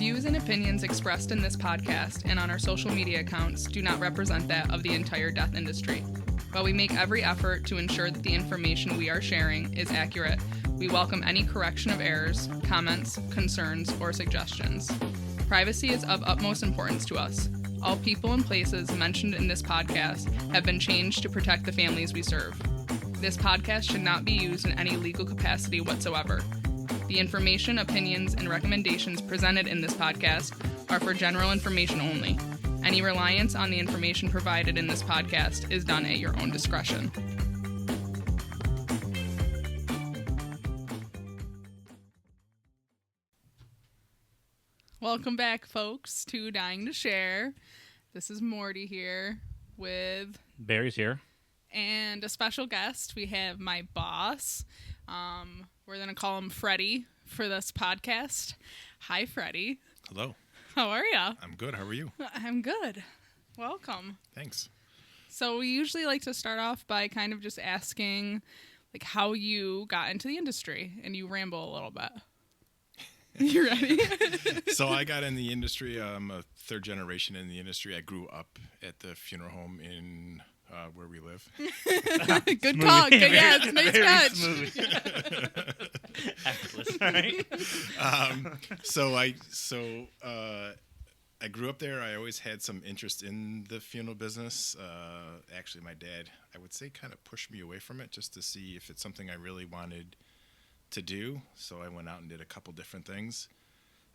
views and opinions expressed in this podcast and on our social media accounts do not represent that of the entire death industry. While we make every effort to ensure that the information we are sharing is accurate, we welcome any correction of errors, comments, concerns, or suggestions. Privacy is of utmost importance to us. All people and places mentioned in this podcast have been changed to protect the families we serve. This podcast should not be used in any legal capacity whatsoever. The information, opinions, and recommendations presented in this podcast are for general information only. Any reliance on the information provided in this podcast is done at your own discretion. Welcome back, folks, to Dying to Share. This is Morty here with... Barry's here. And a special guest. We have my boss. We're going to call him Freddie for this podcast. Hi, Freddie. Hello. How are you? I'm good. How are you? I'm good. Welcome. Thanks. So we usually like to start off by kind of just asking like how you got into the industry, and you ramble a little bit. You ready? So I got in the industry. I'm a third generation in the industry. I grew up at the funeral home in where we live. Good talk. Yes, nice catch. Effortless, right? I grew up there. I always had some interest in the funeral business. Actually, my dad, I would say, kind of pushed me away from it just to see if it's something I really wanted to do. So I went out and did a couple different things.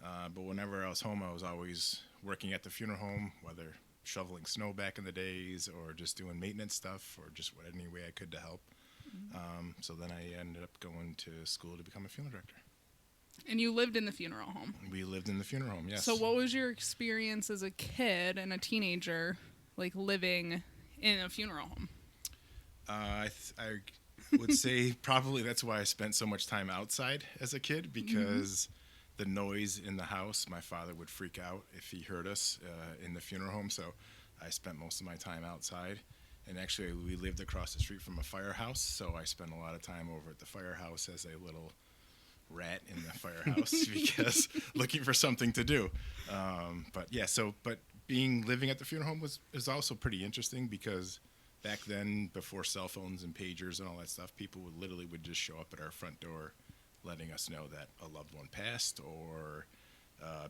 But whenever I was home, I was always working at the funeral home, whether shoveling snow back in the days or just doing maintenance stuff or just any way I could to help. So then I ended up going to school to become a funeral director. And you lived in the funeral home. We lived in the funeral home, yes. So what was your experience as a kid and a teenager, like living in a funeral home? I would say probably that's why I spent so much time outside as a kid, because the noise in the house, my father would freak out if he heard us in the funeral home. So I spent most of my time outside. And actually, we lived across the street from a firehouse, so I spent a lot of time over at the firehouse as a little rat in the firehouse because looking for something to do. But living at the funeral home was also pretty interesting, because back then, before cell phones and pagers and all that stuff, people would just show up at our front door letting us know that a loved one passed, or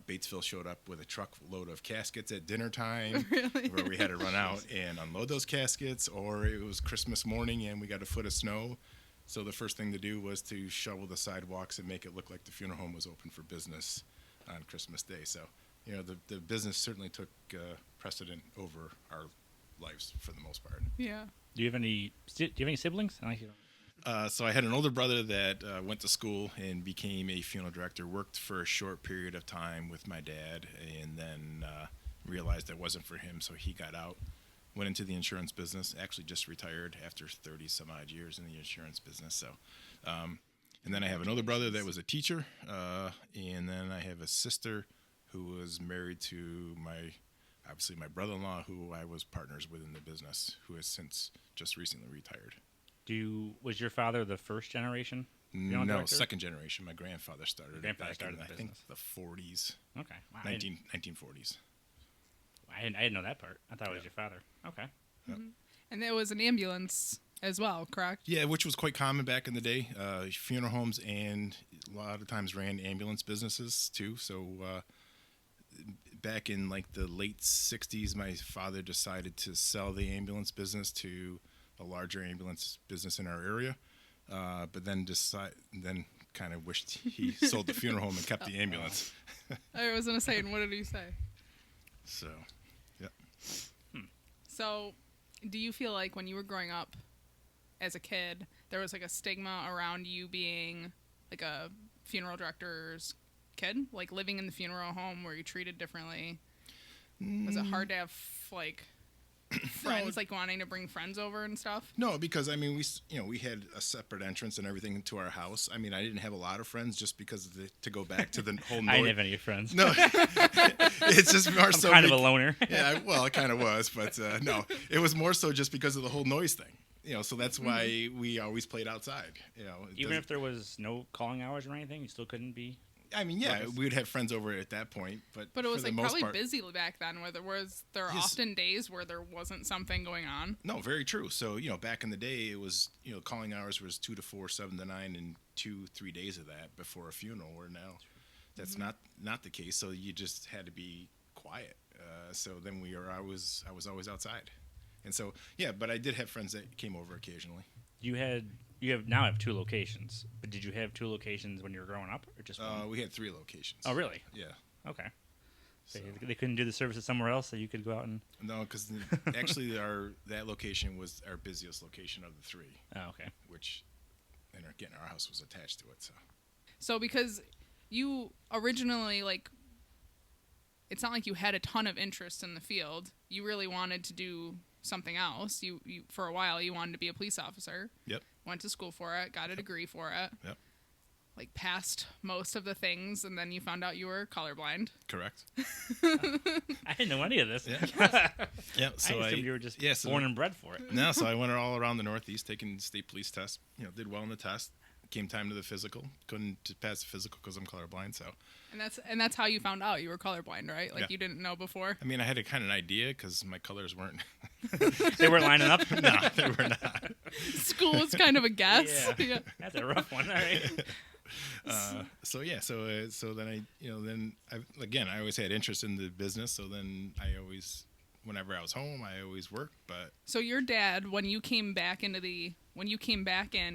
Batesville showed up with a truckload of caskets at dinner time. Really? Where we had to run out and unload those caskets, or it was Christmas morning and we got a foot of snow. So the first thing to do was to shovel the sidewalks and make it look like the funeral home was open for business on Christmas Day. So, the business certainly took precedent over our lives for the most part. Yeah. Do you have any siblings? So I had an older brother that went to school and became a funeral director, worked for a short period of time with my dad, and then realized that wasn't for him, so he got out, went into the insurance business, actually just retired after 30-some-odd years in the insurance business. So, and then I have an older brother that was a teacher, and then I have a sister who was married to my brother-in-law, who I was partners with in the business, who has since just recently retired. Was your father the first generation? No, second generation. My grandfather started back in, the I think, the 40s. Okay. Wow, 1940s. I didn't know that part. I thought it was your father. Okay. Yep. And there was an ambulance as well, correct? Yeah, which was quite common back in the day. Funeral homes and a lot of times ran ambulance businesses too. So back in like the late 60s, my father decided to sell the ambulance business to a larger ambulance business in our area, but then kind of wished he sold the funeral home and kept the ambulance. I was going to say, and what did he say? So, yeah. So, do you feel like when you were growing up as a kid, there was like a stigma around you being like a funeral director's kid? Like living in the funeral home, were you treated differently? Was it hard to have like friends, like wanting to bring friends over and stuff? No, because I mean, we had a separate entrance and everything to our house. I mean, I didn't have a lot of friends just because of to go back to the whole noise. I didn't have any friends. No, it's just more so. I'm kind of a loner. Yeah, well, it kind of was, but no, it was more so just because of the whole noise thing. So that's why we always played outside. Even if there was no calling hours or anything, you still couldn't be. I mean, yeah, ruckus? we would have friends over at that point, but But it was for the like most probably part, busy back then. Where there were Yes. often days where there wasn't something going on. No, very true. So, back in the day, it was, calling hours was 2 to 4, 7 to 9, and 2-3 days of that before a funeral. Where now, that's not the case. So you just had to be quiet. So then I was always outside, and so yeah. But I did have friends that came over occasionally. You have 2 locations, but did you have 2 locations when you were growing up, or just one? We had 3 locations. Oh, really? Yeah. Okay. So So, they couldn't do the services somewhere else, so you could go out and. no, because actually that location was our busiest location of the 3, Oh, okay. which, and again, our house was attached to it. So So because you originally it's not like you had a ton of interest in the field. You really wanted to do something else. You for a while you wanted to be a police officer. Yep. Went to school for it, got a degree for it. Yep. Passed most of the things, and then you found out you were colorblind. correct. I didn't know any of this. Yeah. Yeah. So I assumed you were just so born and bred for it. No, so I went all around the Northeast taking state police tests. Did well in the test. Came time to the physical. Couldn't pass the physical because I'm colorblind. So, And that's how you found out you were colorblind, right? Yeah. You didn't know before. I mean, I had a kind of an idea because my colors weren't. They weren't lining up. No, they were not. School was kind of a guess. Yeah. Yeah. That's a rough one. All right. So yeah, so then I always had interest in the business. So then whenever I was home, I always worked. But So your dad, when you came back in,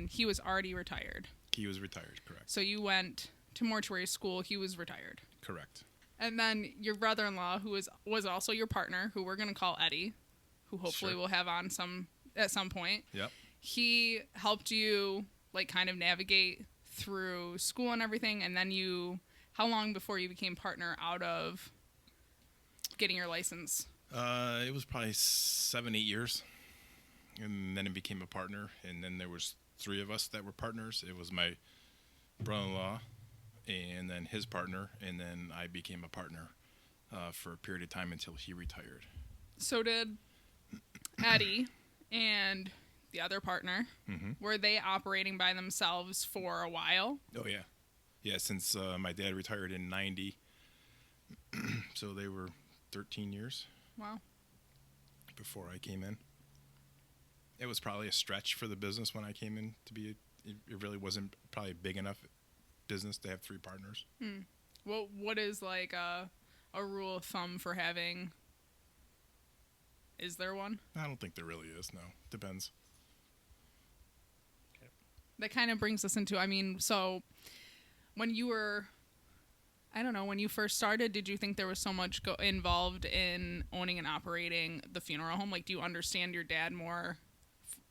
he was already retired. he was retired. Correct. So you went to mortuary school. He was retired. Correct. And then your brother-in-law, who was also your partner, who we're going to call Eddie, who hopefully Sure. we'll have on at some point. Yep. He helped you kind of navigate through school and everything. And then how long before you became partner out of getting your license? It was probably 7-8 years, and then it became a partner. And then there was 3 of us that were partners. It was my brother-in-law, and then his partner, and then I became a partner for a period of time until he retired. So did Eddie and the other partner, were they operating by themselves for a while? Oh yeah, yeah. Since my dad retired in '90, so they were 13 years Wow. before I came in. It was probably a stretch for the business when I came in to be. It really wasn't probably a big enough business to have 3 partners. Well, what is a rule of thumb for having? Is there one? I don't think there really is. No, depends. That kind of brings us into, so when you were, I don't know, when you first started, did you think there was so much involved in owning and operating the funeral home? Do you understand your dad more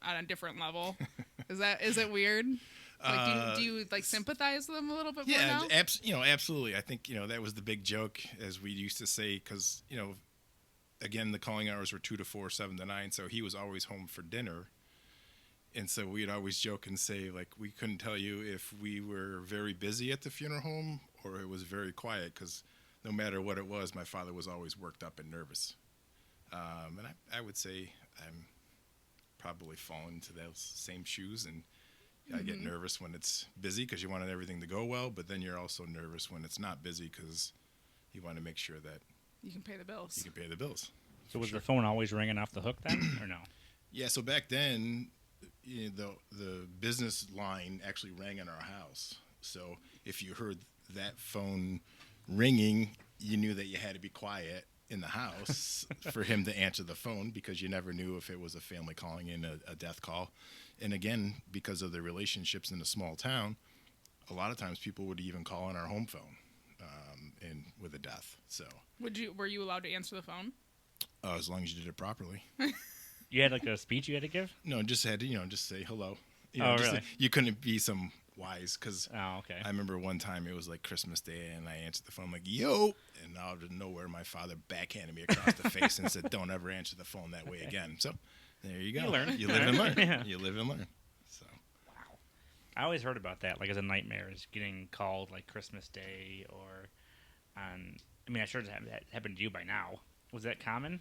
on a different level? Is it weird? Do you sympathize with them a little bit more now? Absolutely. I think, that was the big joke, as we used to say, because, again, the calling hours were 2 to 4, 7 to 9, so he was always home for dinner. And so we'd always joke and say, we couldn't tell you if we were very busy at the funeral home or it was very quiet, because no matter what it was, my father was always worked up and nervous. And I would say I'm probably falling into those same shoes, and I get nervous when it's busy because you want everything to go well, but then you're also nervous when it's not busy because you want to make sure that You can pay the bills. you can pay the bills. So was the phone always ringing off the hook then, or no? Yeah, so back then, the business line actually rang in our house. So if you heard that phone ringing, you knew that you had to be quiet in the house for him to answer the phone, because you never knew if it was a family calling in a death call. And again, because of the relationships in a small town, a lot of times people would even call on our home phone and with a death. So Were you allowed to answer the phone? as long as you did it properly. You had a speech you had to give? No, just had to, just say hello. Really? You couldn't be some wise, because Oh, okay. I remember one time it was Christmas Day, and I answered the phone yo, and out of nowhere my father backhanded me across the face and said, "Don't ever answer the phone that way again." So there you go. You learn. You live and learn. Yeah. You live and learn. So I always heard about that, as a nightmare, is getting called Christmas Day or on. I'm sure that happened to you by now. Was that common?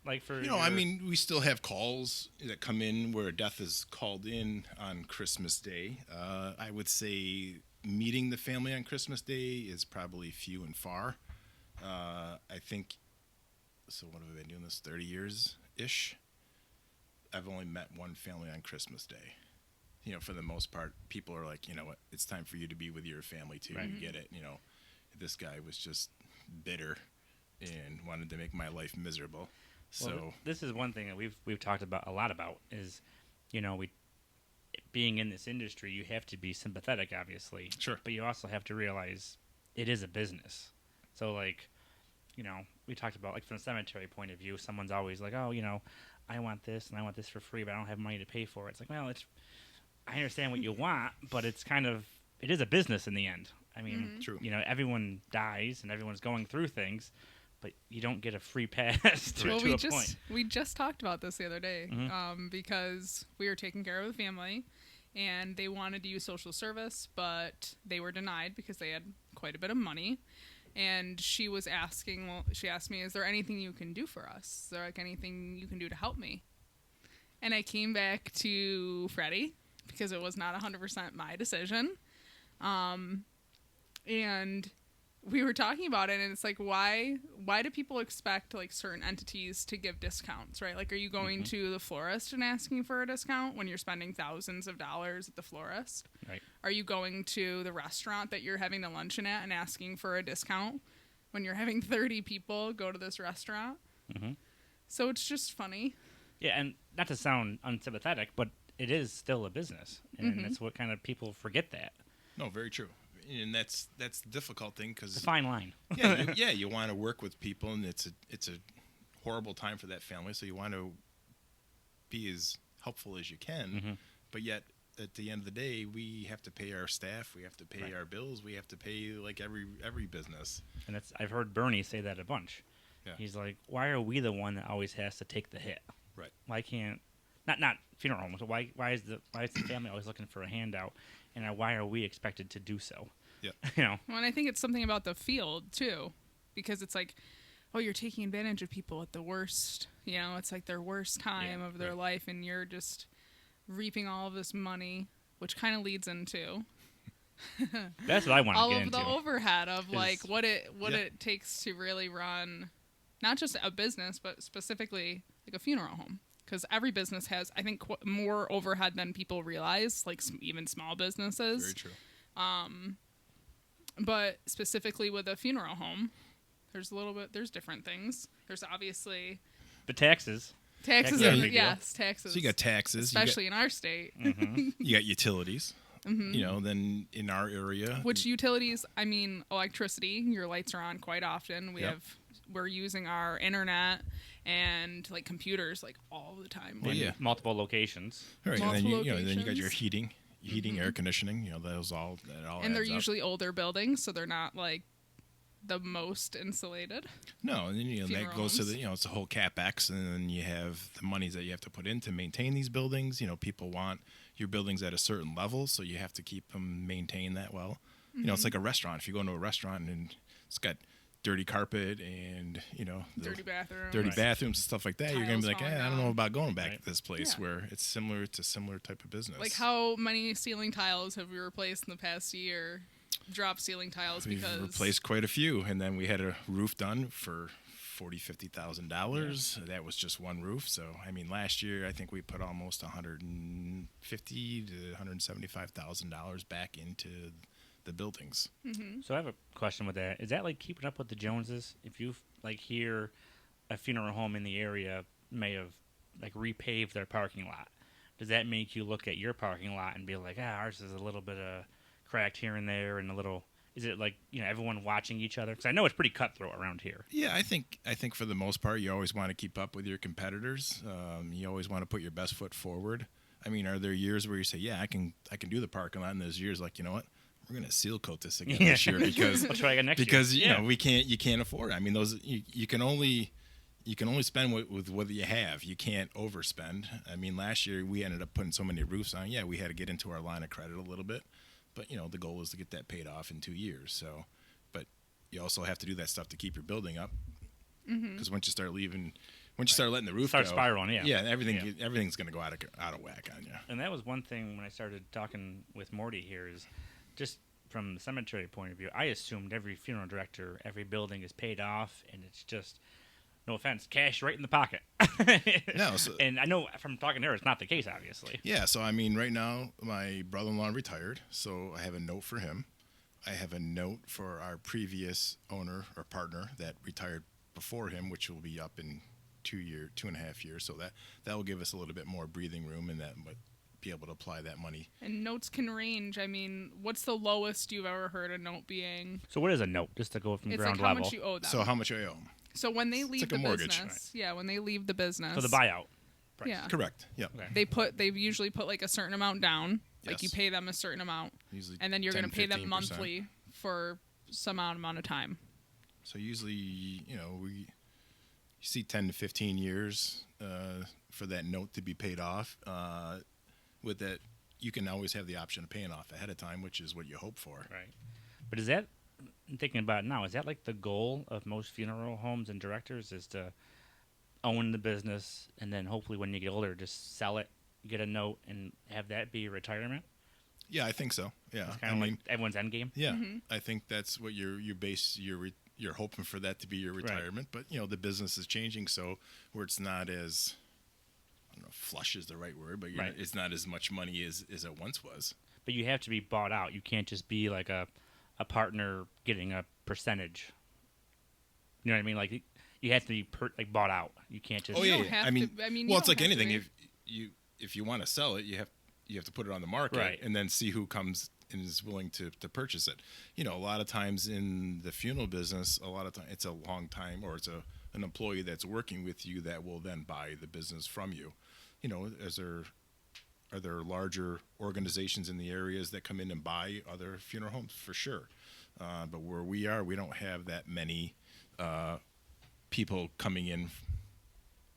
Like for I mean, we still have calls that come in where a death is called in on Christmas Day. I would say meeting the family on Christmas Day is probably few and far. I think, so what have I been doing this, 30 years-ish? I've only met one family on Christmas Day. For the most part, people are like, you know what, it's time for you to be with your family too. Right. You get it. This guy was just bitter and wanted to make my life miserable. So this is one thing that we've talked about a lot about is, we being in this industry, you have to be sympathetic, obviously. Sure. But you also have to realize it is a business. So we talked about from a cemetery point of view, someone's always like, oh, I want this and I want this for free, but I don't have money to pay for it. It's like, well, I understand what you want, but it is a business in the end. I mean, True. Everyone dies and everyone's going through things, but you don't get a free pass to a point. We just talked about this the other day because we were taking care of a family and they wanted to use social service, but they were denied because they had quite a bit of money. And she asked me, is there anything you can do for us? Is there anything you can do to help me? And I came back to Freddie because it was not 100% my decision. And we were talking about it, and it's like, why do people expect certain entities to give discounts, right? Are you going to the florist and asking for a discount when you're spending thousands of dollars at the florist? Right. Are you going to the restaurant that you're having the luncheon at and asking for a discount when you're having 30 people go to this restaurant? Mm-hmm. So it's just funny. Yeah, and not to sound unsympathetic, but it is still a business, and that's what kind of people forget that. No, very true. And that's the difficult thing because it's a fine line. you want to work with people, and it's a horrible time for that family. So you want to be as helpful as you can, but yet at the end of the day, we have to pay our staff, we have to pay our bills, we have to pay every business. And I've heard Bernie say that a bunch. Yeah. He's like, why are we the one that always has to take the hit? Right. Why can't not funeral homes? Why is the family always looking for a handout? And why are we expected to do so? Yeah. Well, and I think it's something about the field too, because it's like, oh, you're taking advantage of people at the worst. It's like their worst time of their life, and you're just reaping all of this money, which kind of leads into that's what I want to all get of into. the overhead of what it takes to really run not just a business, but specifically a funeral home. Because every business has, I think, more overhead than people realize, even small businesses. Very true. But specifically with a funeral home, there's different things. There's obviously the taxes. Taxes, taxes. So you got taxes. Especially in our state. You got utilities. Then in our area. Which utilities, electricity, your lights are on quite often. We're using our internet and computers all the time. Well, multiple locations. Right, and then then you got your heating, air conditioning. Those all. And they're adds usually older buildings, so they're not the most insulated. No, and then that goes to the it's a whole capex, and then you have the monies that you have to put in to maintain these buildings. People want your buildings at a certain level, so you have to keep them maintained that well. It's like a restaurant. If you go into a restaurant and it's got dirty carpet and dirty bathrooms, bathrooms and stuff like that, you're gonna be like, I don't know about going back to this place Yeah. where it's similar to similar type of business. How many ceiling tiles have we replaced in the past year? Drop ceiling tiles. We've replaced quite a few, and then we had a roof done for $40,000-$50,000. That was just one roof. So last year I think we put almost $150,000 to $175,000 back into the buildings. So I have a question with that. Is that keeping up with the Joneses? If you hear a funeral home in the area may have repaved their parking lot, does that make you look at your parking lot and be like, ours is a little bit cracked here and there, and a little? Is it everyone watching each other? Because I know it's pretty cutthroat around here. Yeah, I think for the most part, you always want to keep up with your competitors. You always want to put your best foot forward. Are there years where you say, I can do the parking lot, and there's years you know what? We're gonna seal coat this again this year because we'll try again next year. You can't afford it. Those you can only spend with what you have. You can't overspend. Last year we ended up putting so many roofs on. Yeah, we had to get into our line of credit a little bit, but the goal is to get that paid off in 2 years. So, but you also have to do that stuff to keep your building up because once you start leaving Once you start letting the roof Start go, spiraling, yeah. everything's going to go out of whack on you. And that was one thing when I started talking with Morty here is just from the cemetery point of view, I assumed every funeral director, every building is paid off, and it's just, no offense, cash right in the pocket. No, and I know from talking to her, it's not the case, obviously. Yeah, so I mean, right now, my brother-in-law retired, so I have a note for him. I have a note for our previous owner or partner that retired before him, which will be up in 2.5 years. So that will give us a little bit more breathing room, and that might be able to apply that money. And notes can range. I mean, what's the lowest you've ever heard a note being? So what is a note, just to go from It's ground like how level? much you owe them. So how much I owe them? So when they leave like the a mortgage. business, yeah, when they leave the business, So the buyout price. yeah, Correct. Yeah. Okay. they usually put like a certain amount down, like you Yes. pay them a certain amount, Usually and then you're going to pay them 10-15%. monthly for some amount of time. So usually, we see 10 to 15 years for that note to be paid off. With that, you can always have the option of paying off ahead of time, which is what you hope for. Right. But is that, I'm thinking about it now, is that like the goal of most funeral homes and directors is to own the business and then hopefully when you get older just sell it, get a note, and have that be your retirement? Yeah, I think so. Yeah. It's kind of like everyone's end game. Yeah, I think that's what you're hoping for that to be your retirement. But the business is changing, so where it's not as, I don't know, if flush is the right word, but it's not as much money as it once was. But you have to be bought out. You can't just be like a partner getting a percentage. You know what I mean? Like you have to be bought out. You can't just. Oh You yeah, don't yeah. have I mean, to- I mean, you well, it's don't like have to anything. be. If you want to sell it, you have to put it on the market, Right. and then see who comes and is willing to purchase it. A lot of times in the funeral business, a lot of time it's a long time, or it's an employee that's working with you that will then buy the business from you. Are there larger organizations in the areas that come in and buy other funeral homes? For sure. But where we are, we don't have that many people coming in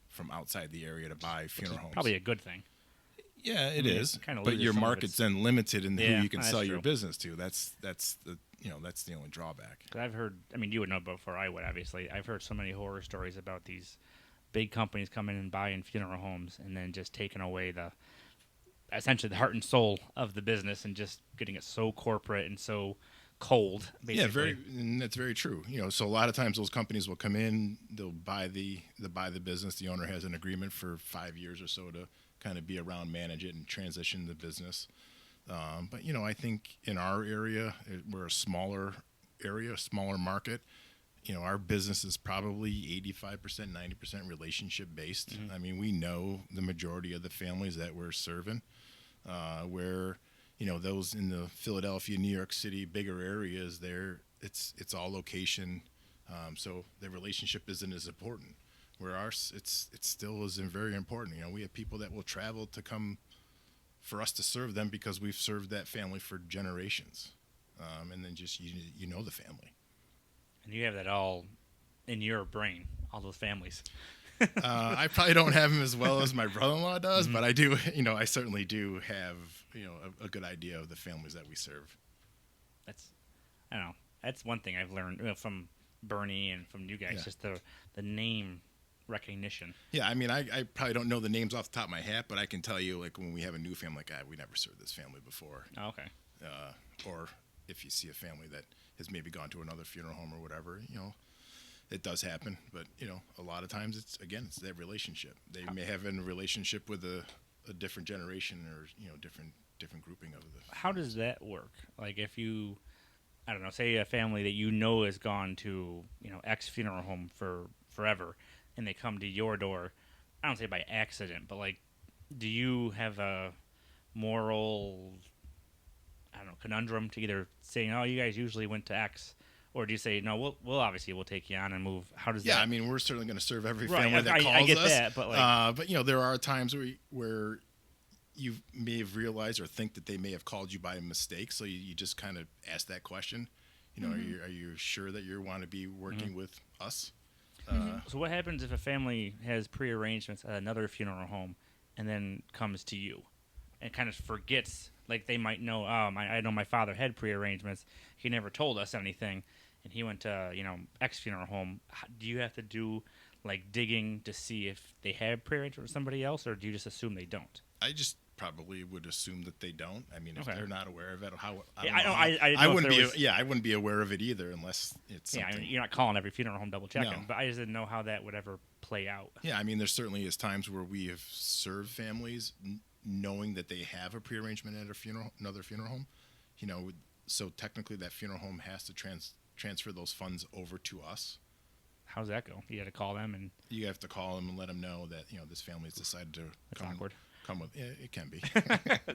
from outside the area to buy funeral homes. Probably a good thing. Yeah, it is. Kinda But loses your some of market's its- then limited in who Yeah, you can that's sell your true. business to. That's the only drawback. 'Cause I've heard, I mean, you would know before I would, obviously. I've heard so many horror stories about these big companies coming in and buying funeral homes and then just taking away essentially the heart and soul of the business and just getting it so corporate and so cold, basically. Yeah, and that's very true. So a lot of times those companies will come in, they'll buy the business. The owner has an agreement for 5 years or so to kind of be around, manage it, and transition the business. But I think in our area, we're a smaller area, a smaller market. Our business is probably 85%, 90% relationship based. I mean, we know the majority of the families that we're serving, where those in the Philadelphia, New York City, bigger areas, it's all location, so the relationship isn't as important. Where ours, it still is very important. We have people that will travel to come for us to serve them because we've served that family for generations, and then just the family. And you have that all in your brain, all those families. I probably don't have them as well as my brother-in-law does, but I do. I certainly do have a good idea of the families that we serve. I don't know. That's one thing I've learned from Bernie and from you guys, Yeah. just the name recognition. Yeah, I mean, I probably don't know the names off the top of my hat, but I can tell you, like, when we have a new family, like, we never served this family before. Oh, okay. Or if you see a family that has maybe gone to another funeral home or whatever, it does happen. But, a lot of times it's that relationship. They may have a relationship with a different generation or, different grouping of the. How does that work? Like if you, I don't know, say a family that has gone to, X funeral home for forever, and they come to your door, I don't say by accident, but like, do you have a moral, I don't know, conundrum to either say, oh, you guys usually went to X, or do you say, no, we'll take you on and move? How does that? Yeah, I mean, we're certainly going to serve every Right, family that calls us. I get that, but like, but there are times where you may have realized or think that they may have called you by mistake, so you just kind of ask that question. Are you sure that you want to be working with us? So what happens if a family has pre-arrangements at another funeral home and then comes to you and kind of forgets, like they might know, I know my father had pre-arrangements. He never told us anything, and he went to, X funeral home. Do you have to do like digging to see if they have prearrangement with somebody else, or do you just assume they don't? I just probably would assume that they don't. I mean, if Okay. they're not aware of it, how I wouldn't be. I wouldn't be aware of it either unless it's Yeah, I something. mean, you're not calling every funeral home double checking, No. but I just didn't know how that would ever play out. Yeah, I mean, there certainly is times where we have served families knowing that they have a prearrangement at another funeral home. You know, so technically that funeral home has to transfer those funds over to us. How's that go? You got to call them, and You have to call them and let them know that this family's decided to it's awkward. come with. Yeah, it can be.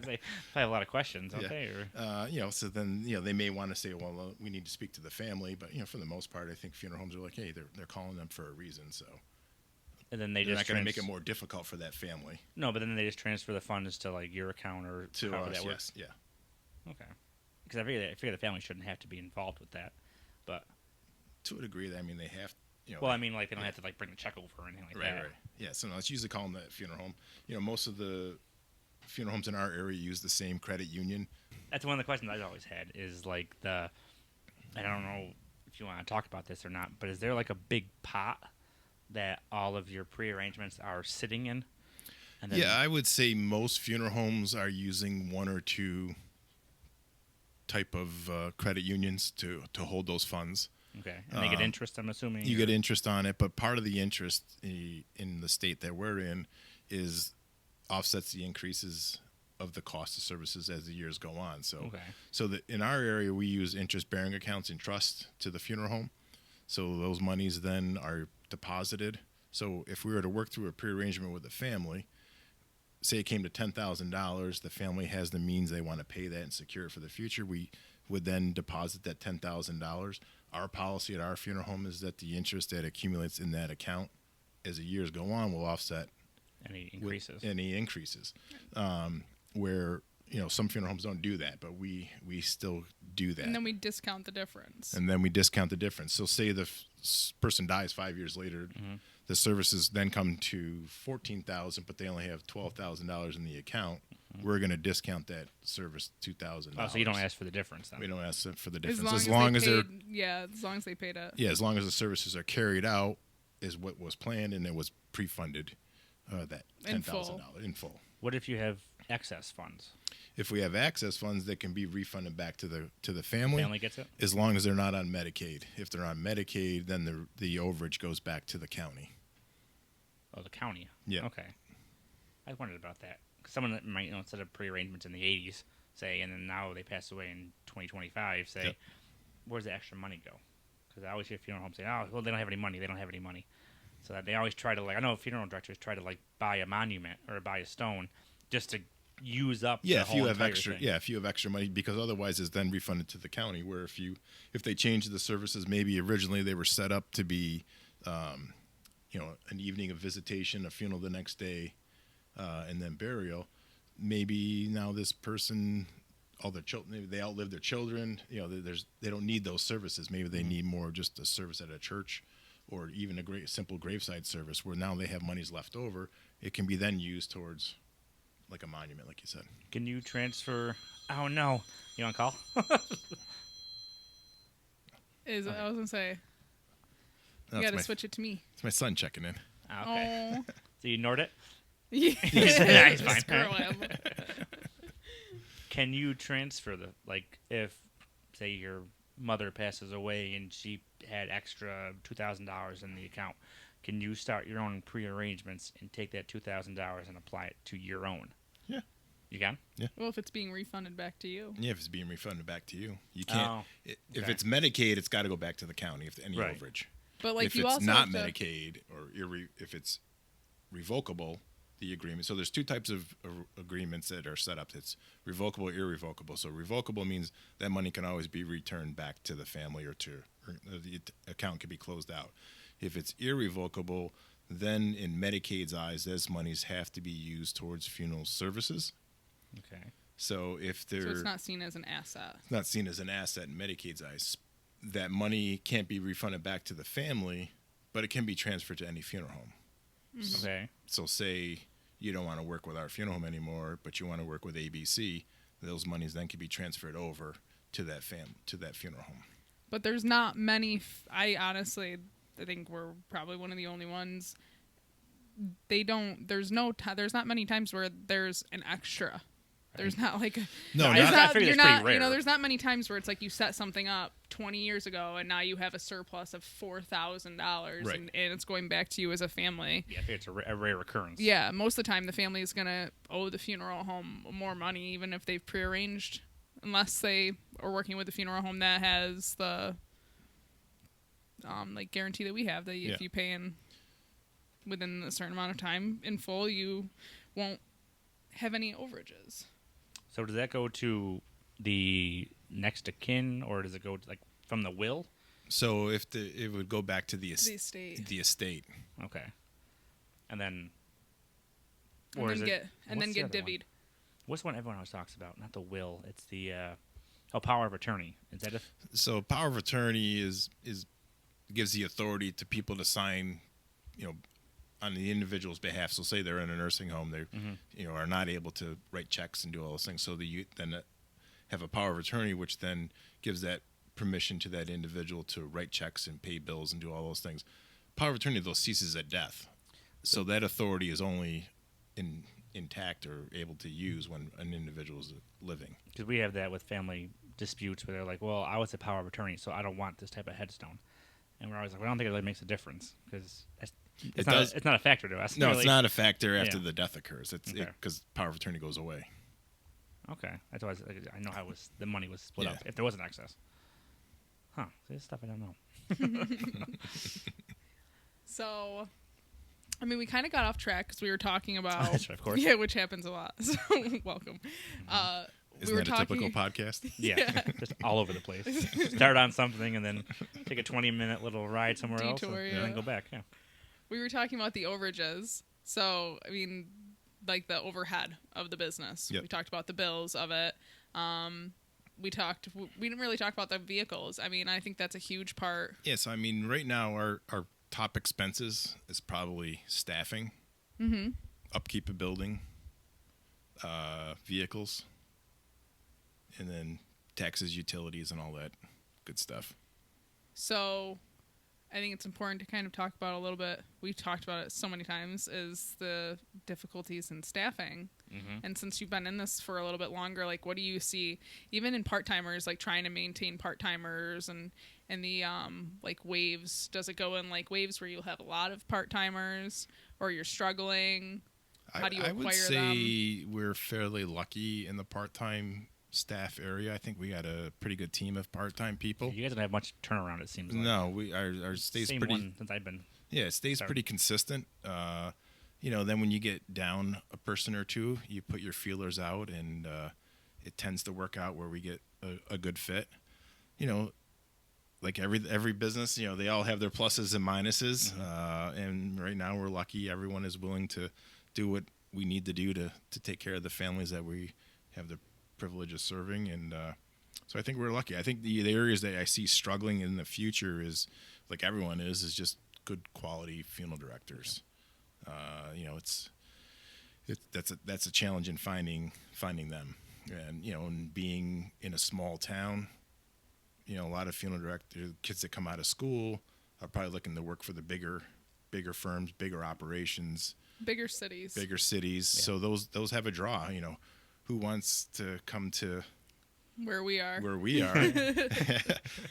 They have a lot of questions, don't Yeah. they? Or So then they may want to say, well, we need to speak to the family, but for the most part, I think funeral homes are like, hey, they're calling them for a reason, so and then they're they're not going to make it more difficult for that family. No, but then they just transfer the funds to like your account or To however us, that works. yes, yeah. Okay. Because I figure the family shouldn't have to be involved with that, but To a degree, I mean, they have. well, I mean, like they don't have to like bring a check over or anything like that. Right. Yeah, so no, it's usually calling the funeral home. Most of the funeral homes in our area use the same credit union. That's one of the questions I've always had is like I don't know if you want to talk about this or not, but is there like a big pot that all of your prearrangements are sitting in? And then, Yeah, I would say most funeral homes are using one or two type of credit unions to hold those funds. Okay. And they get interest, I'm assuming? You get interest on it, but part of the interest in the state that we're in is offsets the increases of the cost of services as the years go on. So, in our area, we use interest-bearing accounts in trust to the funeral home. So those monies then are deposited. So if we were to work through a prearrangement with the family, say it came to $10,000, the family has the means they want to pay that and secure it for the future. We would then deposit that $10,000. Our policy at our funeral home is that the interest that accumulates in that account as the years go on will offset any increases. Where some funeral homes don't do that, but we still do that. And then we discount the difference. So say the person dies 5 years later, the services then come to $14,000, but they only have $12,000 in the account. We're going to discount that service $2,000. Oh, so you don't ask for the difference then? We don't ask for the difference. As long as they paid it. Yeah, as long as the services are carried out is what was planned and it was pre-funded, that $10,000 in full. What if you have excess funds? If we have excess funds, that can be refunded back to the family. Family gets it? As long as they're not on Medicaid. If they're on Medicaid, then the overage goes back to the county. Oh, the county. Yeah. Okay. I wondered about that. Someone that might, set up prearrangements in the 80s, say, and then now they pass away in 2025, say, Yep. Where's the extra money go? Because I always hear funeral homes say, oh, well, they don't have any money. They don't have any money. So that they always try to, I know funeral directors try to, buy a monument or buy a stone just to use up the if whole you have entire extra thing. if you have extra money, because otherwise it's then refunded to the county, where if they change the services, maybe originally they were set up to be an evening of visitation, a funeral the next day, and then burial. Maybe now this person, all their children, maybe they outlive their children, they don't need those services. Maybe they need more just a service at a church or even a simple graveside service, where now they have monies left over. It can be then used towards like a monument, like you said. Can you transfer? Oh, no. You on call? I was going to say, you got to switch it to me. It's my son checking in. Okay. Oh. So you ignored it? Yeah. Yeah, he's fine. Screw him. Can you transfer if, say, your mother passes away and she had extra $2,000 in the account, can you start your own prearrangements and take that $2,000 and apply it to your own? Yeah. You can? Yeah. Well, if it's being refunded back to you. Yeah, if it's being refunded back to you. You can't. Oh, If it's Medicaid, it's got to go back to the county if any Right. overage. But if you it's also not have to, Medicaid or if it's revocable, the agreement. So there's two types of agreements that are set up. It's revocable, irrevocable. So revocable means that money can always be returned back to the family or the account can be closed out. If it's irrevocable, then in Medicaid's eyes, those monies have to be used towards funeral services. Okay. So if they're so it's not seen as an asset. It's not seen as an asset in Medicaid's eyes. That money can't be refunded back to the family, but it can be transferred to any funeral home. Mm-hmm. Okay. So say you don't want to work with our funeral home anymore, but you want to work with ABC, those monies then can be transferred over to that funeral home. But there's not many. I honestly I think we're probably one of the only ones. There's not many times where there's an extra. There's not like I figure that's pretty rare. There's not many times where it's like you set something up 20 years ago and now you have a surplus of $4,000 and it's going back to you as a family. Yeah, I figure it's a rare occurrence. Yeah, most of the time the family is gonna owe the funeral home more money, even if they've prearranged, unless they are working with the funeral home that has the like guarantee that we have that if you pay in within a certain amount of time in full, you won't have any overages. So does that go to the next of kin, or does it go to, like, from the will? So it would go back to the estate. The estate. Okay. And then get divvied. One? What's the one everyone always talks about? Not the will. It's the power of attorney. Is that So power of attorney is gives the authority to people to sign, on the individual's behalf. So say they're in a nursing home, they are not able to write checks and do all those things. So you then have a power of attorney, which then gives that permission to that individual to write checks and pay bills and do all those things. Power of attorney, though, ceases at death. So that authority is only intact or able to use when an individual is living. Because we have that with family disputes where they're like, well, I was the power of attorney, so I don't want this type of headstone. And we're always like, well, I don't think it really makes a difference because it's not a factor to us. No, really. It's not a factor after the death occurs. It's Okay. because power of attorney goes away. Okay. That's why I know how the money was split up, if there was an excess. Huh. See, this stuff I don't know. So, I mean, we kind of got off track because we were talking about... That's right, of course. Yeah, which happens a lot. So, welcome. Isn't that a typical podcast? Yeah, just all over the place. Start on something and then take a 20-minute little ride somewhere else and then go back. Yeah. We were talking about the overages. So, I mean, like the overhead of the business. Yep. We talked about the bills of it. We didn't really talk about the vehicles. I mean, I think that's a huge part. Yes, I mean, right now our top expenses is probably staffing, upkeep of building, vehicles, and then taxes, utilities, and all that good stuff. So I think it's important to kind of talk about a little bit. We've talked about it so many times, is the difficulties in staffing. And since you've been in this for a little bit longer, like, what do you see, even in part-timers, like trying to maintain part-timers and the like waves? Does it go in like waves where you'll have a lot of part-timers or you're struggling? How do you acquire them? I would say we're fairly lucky in the part-time staff area. I think we got a pretty good team of part-time people. You guys don't have much turnaround, it seems like. No, our stays Same pretty. one since I've been. Yeah, it stays pretty consistent. Then when you get down a person or two, you put your feelers out, and it tends to work out where we get a good fit. Like every business, they all have their pluses and minuses. And right now we're lucky. Everyone is willing to do what we need to do to take care of the families that we have the privilege of serving. And so I think we're lucky. I think the areas that I see struggling in the future is, like everyone is just good quality funeral directors. That's a challenge in finding them. And, and being in a small town, a lot of funeral directors, kids that come out of school are probably looking to work for the bigger firms, bigger operations, bigger cities. Yeah. So those have a draw. Who wants to come to where we are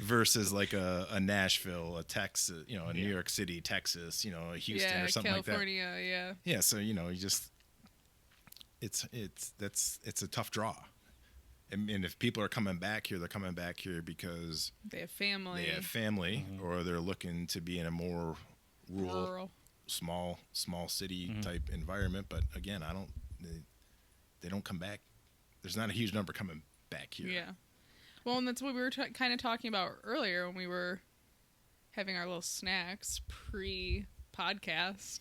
versus like a Nashville, a Texas, a New York City, Texas, a Houston or something California, like that. Yeah. Yeah. So, you just, it's a tough draw. And if people are coming back here, they're coming back here because they have family, or they're looking to be in a more rural. small city type environment. But again, they don't come back. There's not a huge number coming back here. Yeah. Well, and that's what we were kind of talking about earlier when we were having our little snacks pre-podcast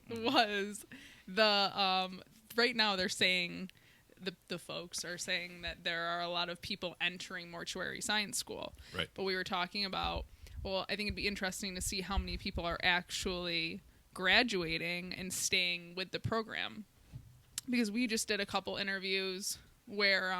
was the right now they're saying the folks are saying that there are a lot of people entering mortuary science school. Right. But we were talking about, well, I think it'd be interesting to see how many people are actually graduating and staying with the program. Because we just did a couple interviews where,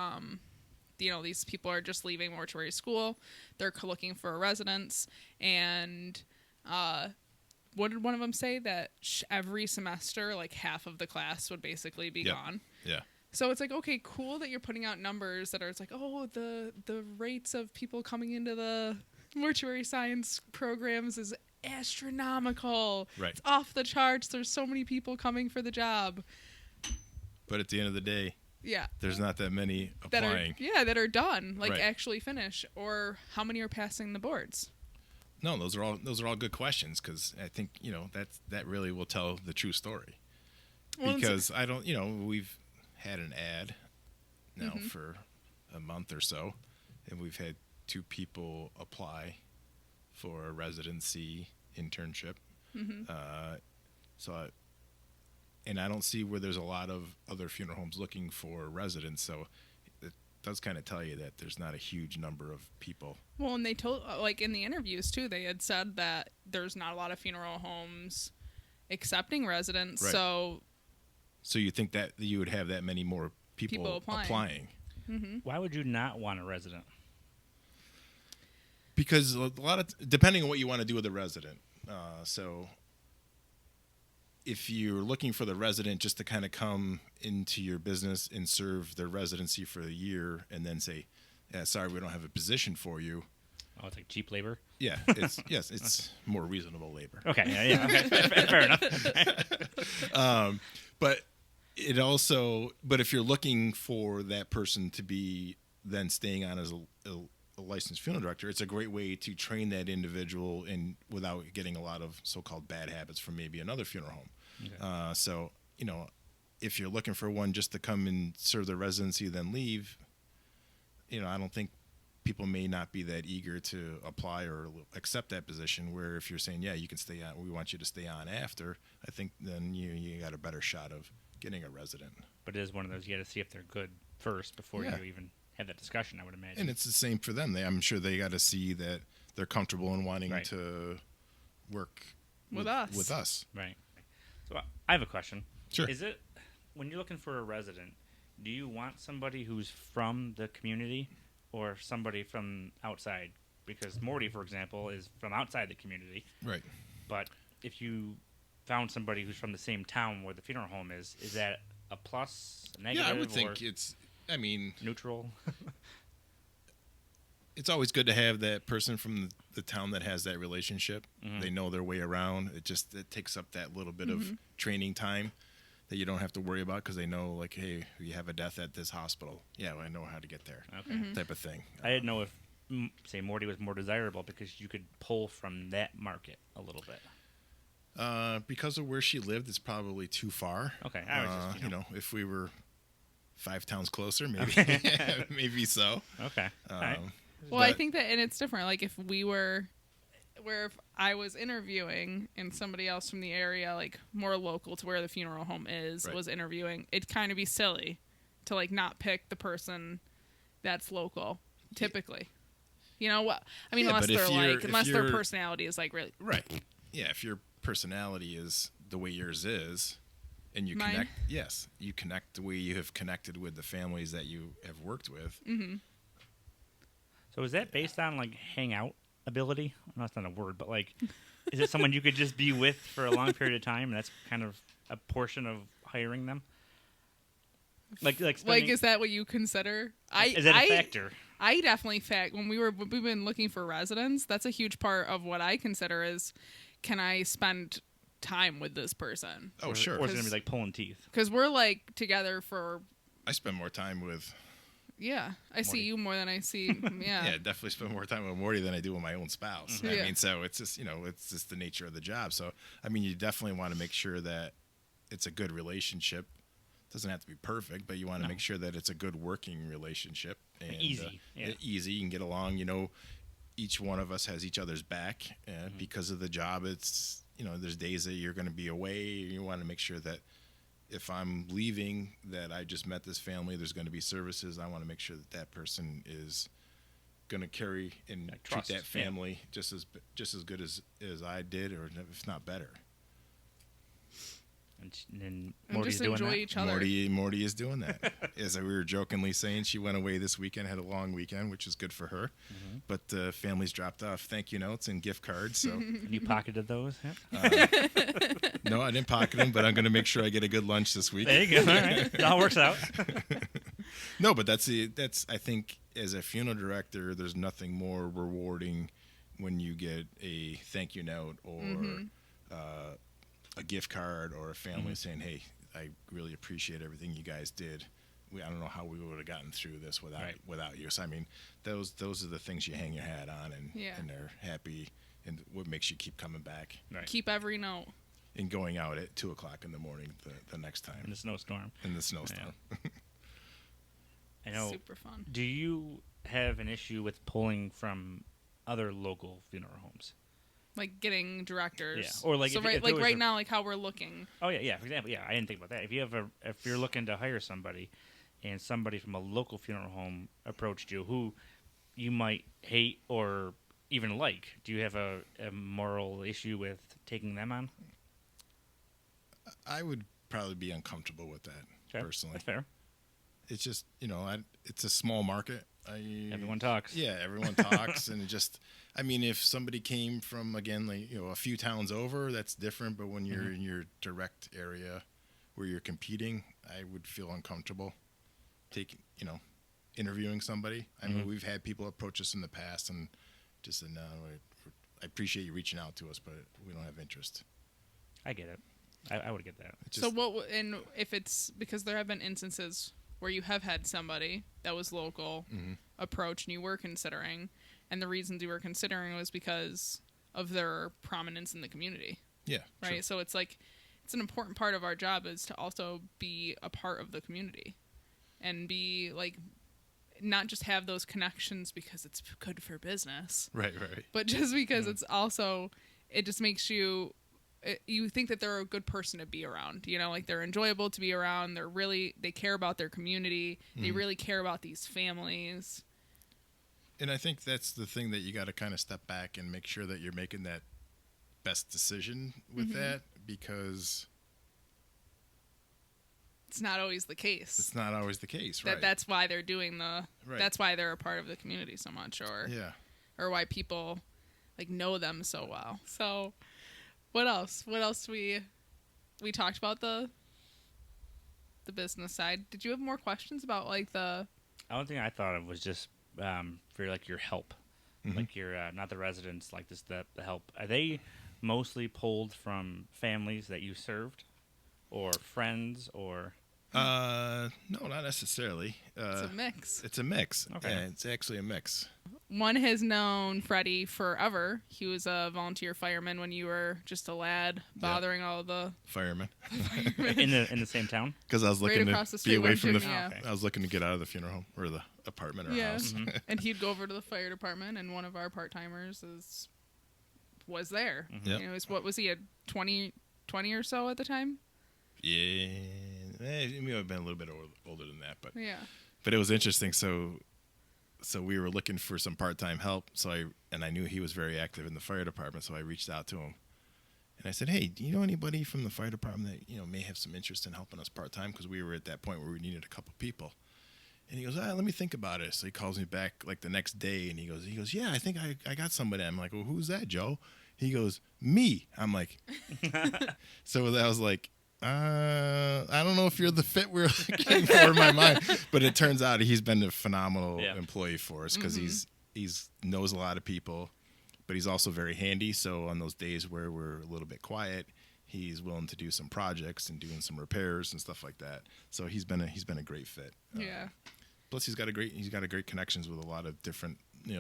these people are just leaving mortuary school. They're looking for a residence. And what did one of them say? That every semester, like half of the class would basically be gone. Yeah. So it's like, okay, cool that you're putting out numbers that are, it's like, oh, the rates of people coming into the mortuary science programs is astronomical. Right. It's off the charts. There's so many people coming for the job. But at the end of the day, Yeah. there's not that many applying. That are done, like Right. actually finish. Or how many are passing the boards? No, those are all good questions, because I think that really will tell the true story. Well, Because we've had an ad now for a month or so, and we've had 2 people apply for a residency internship. And I don't see where there's a lot of other funeral homes looking for residents, so it does kind of tell you that there's not a huge number of people. Well, and they told, like in the interviews too, they had said that there's not a lot of funeral homes accepting residents. Right. So you think that you would have that many more people applying? Why would you not want a resident? Because a lot of depending on what you want to do with a resident. So if you're looking for the resident just to kind of come into your business and serve their residency for a year and then say, yeah, sorry, we don't have a position for you. Oh, it's like cheap labor? Yeah, it's more reasonable labor. Okay, yeah, okay. Fair enough. But if you're looking for that person to be then staying on as a licensed funeral director, it's a great way to train that individual and without getting a lot of so-called bad habits from maybe another funeral home. Okay. So if you're looking for one just to come and serve their residency then leave, I don't think people may not be that eager to apply or accept that position. Where if you're saying, yeah, you can stay on, we want you to stay on after, I think then you got a better shot of getting a resident. But it is one of those, you got to see if they're good first before you even have that discussion, I would imagine. And it's the same for them. I'm sure they got to see that they're comfortable in wanting to work with us. Right. So I have a question. Sure. Is it, when you're looking for a resident, do you want somebody who's from the community or somebody from outside? Because Morty, for example, is from outside the community. Right. But if you found somebody who's from the same town where the funeral home is that a plus, a negative? Yeah, I would think it's, neutral. It's always good to have that person from the town that has that relationship. Mm-hmm. They know their way around. It takes up that little bit of training time that you don't have to worry about, because they know, like, hey, you have a death at this hospital. Yeah, well, I know how to get there. Okay. Type of thing. I didn't know if, say, Morty was more desirable because you could pull from that market a little bit. Because of where she lived, it's probably too far. Okay. I was just, if we were 5 towns closer, maybe maybe so. Okay. All right. Well, I think that, and it's different. Like if we were, where if I was interviewing and somebody else from the area, like more local to where the funeral home is, was interviewing, it'd kind of be silly to like not pick the person that's local. Typically, you know what? I mean, unless their personality is like really right. Yeah, if your personality is the way yours is, and you connect, you connect the way you have connected with the families that you have worked with. Mm-hmm. So is that based on like hangout ability? No, that's not a word, but like, is it someone you could just be with for a long period of time, and that's kind of a portion of hiring them? Like is that what you consider? Is that a factor? I definitely when we've been looking for residents, that's a huge part of what I consider is, can I spend time with this person? Oh, sure. Or is it gonna be like pulling teeth? Because we're like together for. I spend more time with. Yeah, I Morty. see you more than I see. Yeah, yeah, definitely spend more time with Morty than I do with my own spouse. Mm-hmm. I mean, so it's just it's just the nature of the job. So I mean, you definitely want to make sure that it's a good relationship. It doesn't have to be perfect, but you want to make sure that it's a good working relationship and easy. Easy. You can get along. Each one of us has each other's back, and because of the job, it's there's days that you're going to be away. You want to make sure that. If I'm leaving, that I just met this family, there's going to be services. I want to make sure that person is going to carry and treat that family just as good as I did, or if not better. And And Morty's just doing enjoy that. each other. Morty is doing that. As we were jokingly saying, she went away this weekend, had a long weekend, which is good for her. Mm-hmm. But the family's dropped off thank you notes and gift cards. So And you pocketed those? Yep. no, I didn't pocket them, but I'm going to make sure I get a good lunch this week. There you go. All right. It all works out. No, but that's I think as a funeral director, there's nothing more rewarding when you get a thank you note or a gift card or a family saying, "Hey, I really appreciate everything you guys did. I don't know how we would have gotten through this without you." So I mean, those are the things you hang your hat on, and they're happy, and what makes you keep coming back. Right. Keep every note. And going out at 2:00 in the morning the next time In the snowstorm. Yeah. I know. Super fun. Do you have an issue with pulling from other local funeral homes? Like getting directors. Yeah. Or like so if right, there like was right a- now, like how we're looking. Oh yeah. For example, I didn't think about that. If you're looking to hire somebody, and somebody from a local funeral home approached you, who you might hate or even like, do you have a moral issue with taking them on? I would probably be uncomfortable with that personally. That's fair. It's just it's a small market. Everyone talks. Yeah, everyone talks, and I mean, if somebody came from again, like a few towns over, that's different. But when you're in your direct area where you're competing, I would feel uncomfortable interviewing somebody. I mean, we've had people approach us in the past and just said, "No, I appreciate you reaching out to us, but we don't have interest." I get it. I would get that. So and if it's because there have been instances where you have had somebody that was local approach and you were considering, and the reasons you were considering was because of their prominence in the community. Yeah. Right. Sure. So it's like it's an important part of our job is to also be a part of the community and be like not just have those connections because it's good for business. Right. But just because it's also it just makes you think that they're a good person to be around, like they're enjoyable to be around. They care about their community. They really care about these families. And I think that's the thing that you got to kind of step back and make sure that you're making that best decision with that, because it's not always the case. It's not always the case, right? That's why they're doing Right. That's why they're a part of the community so much, or why people like know them so well. So. What else? We talked about the business side. Did you have more questions about like the? The only thing I thought of was just for like your help, like your not the residents, like this the help. Are they mostly pulled from families that you served, or friends, or? No, not necessarily. It's a mix. It's a mix. Okay. Yeah, it's actually a mix. One has known Freddie forever. He was a volunteer fireman when you were just a lad, bothering all the Fireman. in the same town? Because I was looking across the to street be away one from the. too, yeah. I was looking to get out of the funeral home or the apartment or Yeah. house. And he'd go over to the fire department, and one of our part timers was there. Yep. What was he, a 20 or so at the time? Yeah, he may have been a little bit older than that, but it was interesting. So we were looking for some part-time help. I knew he was very active in the fire department, so I reached out to him, and I said, "Hey, do you know anybody from the fire department that may have some interest in helping us part-time?" Because we were at that point where we needed a couple people. And he goes, "Let me think about it." So he calls me back like the next day, and he goes, "Yeah, I think I got somebody." I'm like, "Well, who's that, Joe?" He goes, "Me." I'm like, so I was like, I don't know if you're the fit we're looking for in my mind, but it turns out he's been a phenomenal employee for us because he's knows a lot of people, but he's also very handy. So on those days where we're a little bit quiet, he's willing to do some projects and doing some repairs and stuff like that. So he's been a great fit. Yeah. Plus he's got a great connections with a lot of different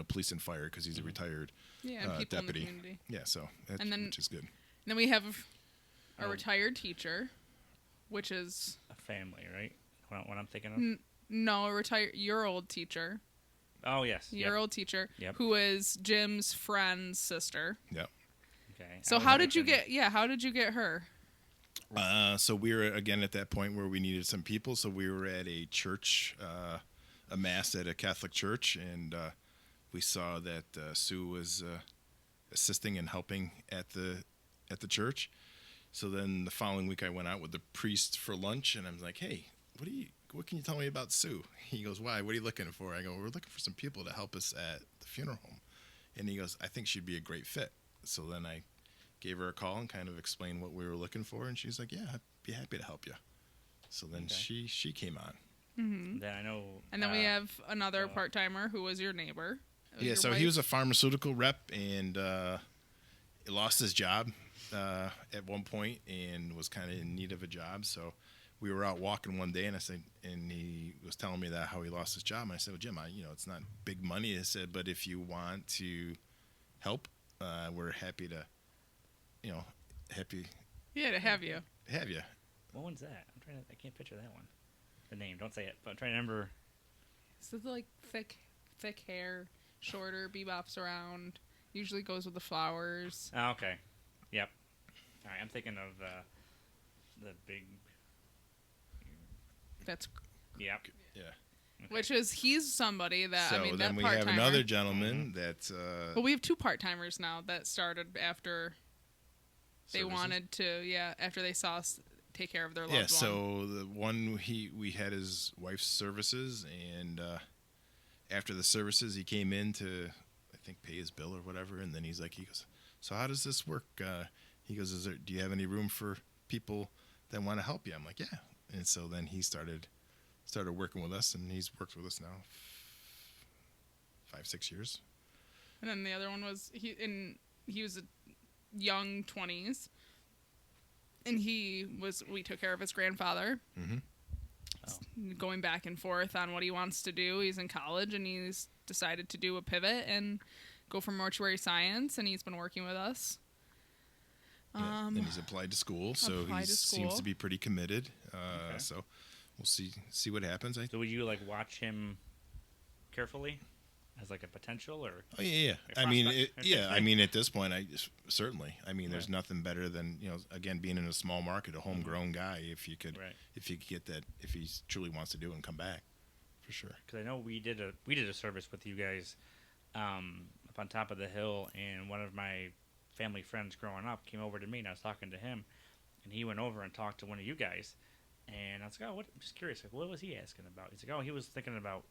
police and fire because he's a retired And people deputy. in the community. Yeah, so which is good. And then we have a retired teacher, which is A family, right? What I'm thinking of? no, your old teacher. Oh, yes. Your old teacher, Yep. who is Jim's friend's sister. Yep. Okay. So how did you get her? So we were again at that point where we needed some people. So we were at a church, a mass at a Catholic church, and we saw that Sue was assisting and helping at the church, So then the following week I went out with the priest for lunch, and I'm like, hey, what can you tell me about Sue? He goes, why? What are you looking for? I go, we're looking for some people to help us at the funeral home. And he goes, I think she'd be a great fit. So then I gave her a call and kind of explained what we were looking for, and she's like, yeah, I'd be happy to help you. So then she came on. Mm-hmm. Then I know. And then we have another part-timer who was your neighbor. Yeah, so he was a pharmaceutical rep, and he lost his job at one point and was kind of in need of a job. So we were out walking one day, and he was telling me that how he lost his job. And I said, well, Jim, it's not big money. I said, but if you want to help, we're happy to, to have you. Have you? What one's that? I can't picture that one. The name, don't say it. But I'm trying to remember. So like thick hair, shorter, bebops around. Usually goes with the flowers. Oh, okay. Yep. All right, I'm thinking of the big. That's. Yep. Yeah. Okay. Which is he's somebody that So then then we part-timer. have another gentleman that. Well, we have two part-timers now that started after they services. wanted to. After they saw us take care of their loved one. Yeah. So the one we had his wife's services, and after the services, he came in to, I think, pay his bill or whatever, and then he goes, so how does this work? He goes, do you have any room for people that want to help you? I'm like, yeah. And so then he started working with us, and he's worked with us now 5-6 years. And then the other one was he was a young 20s, and we took care of his grandfather. Mm-hmm. Going back and forth on what he wants to do. He's in college, and he's decided to do a pivot and go for mortuary science, and he's been working with us. And he's applied to school, so he seems to be pretty committed. Okay. So we'll see what happens. So would you watch him carefully as a potential, or? Oh yeah. I mean, at this point, certainly. I mean, there's nothing better than again, being in a small market, a homegrown guy. If you could get that, if he truly wants to do it and come back, for sure. Because I know we did a service with you guys up on top of the hill, and one of my family friends growing up came over to me, and I was talking to him, and he went over and talked to one of you guys, and I was like, I'm just curious, what was he asking about? He's like, he was thinking about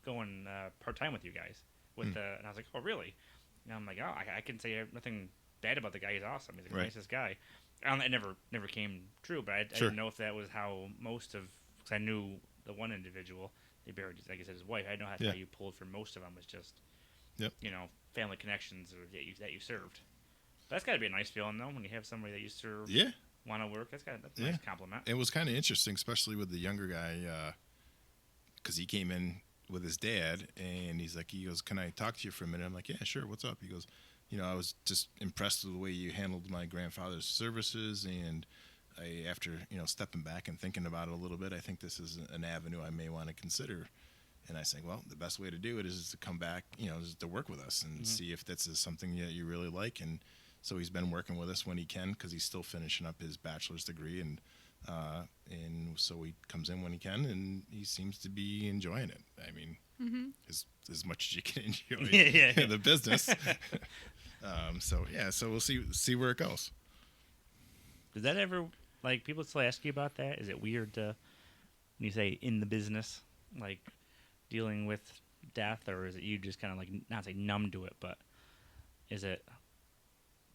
going part-time with you guys. And I was like, oh, really? And I'm like, I can say nothing bad about the guy. He's awesome. He's the nicest guy. It never came true, but I didn't know if that was how most of, because I knew the one individual, they buried, like I said, his wife. I didn't know how you pulled for most of them was just, family connections that you served. But that's got to be a nice feeling, though, when you have somebody that you serve want to work. That's a nice compliment. It was kind of interesting, especially with the younger guy, because he came in with his dad, and he goes, can I talk to you for a minute? I'm like, yeah, sure, what's up? He goes, I was just impressed with the way you handled my grandfather's services, and after stepping back and thinking about it a little bit, I think this is an avenue I may want to consider. And I say, well, the best way to do it is to come back, is to work with us and see if that's something that you really like. And so he's been working with us when he can, because he's still finishing up his bachelor's degree, and so he comes in when he can, and he seems to be enjoying it. I mean, as much as you can enjoy the business. So we'll see where it goes. Does that ever, people still ask you about that? Is it weird to, when you say in the business, dealing with death, or is it you just kind of not say numb to it, but is it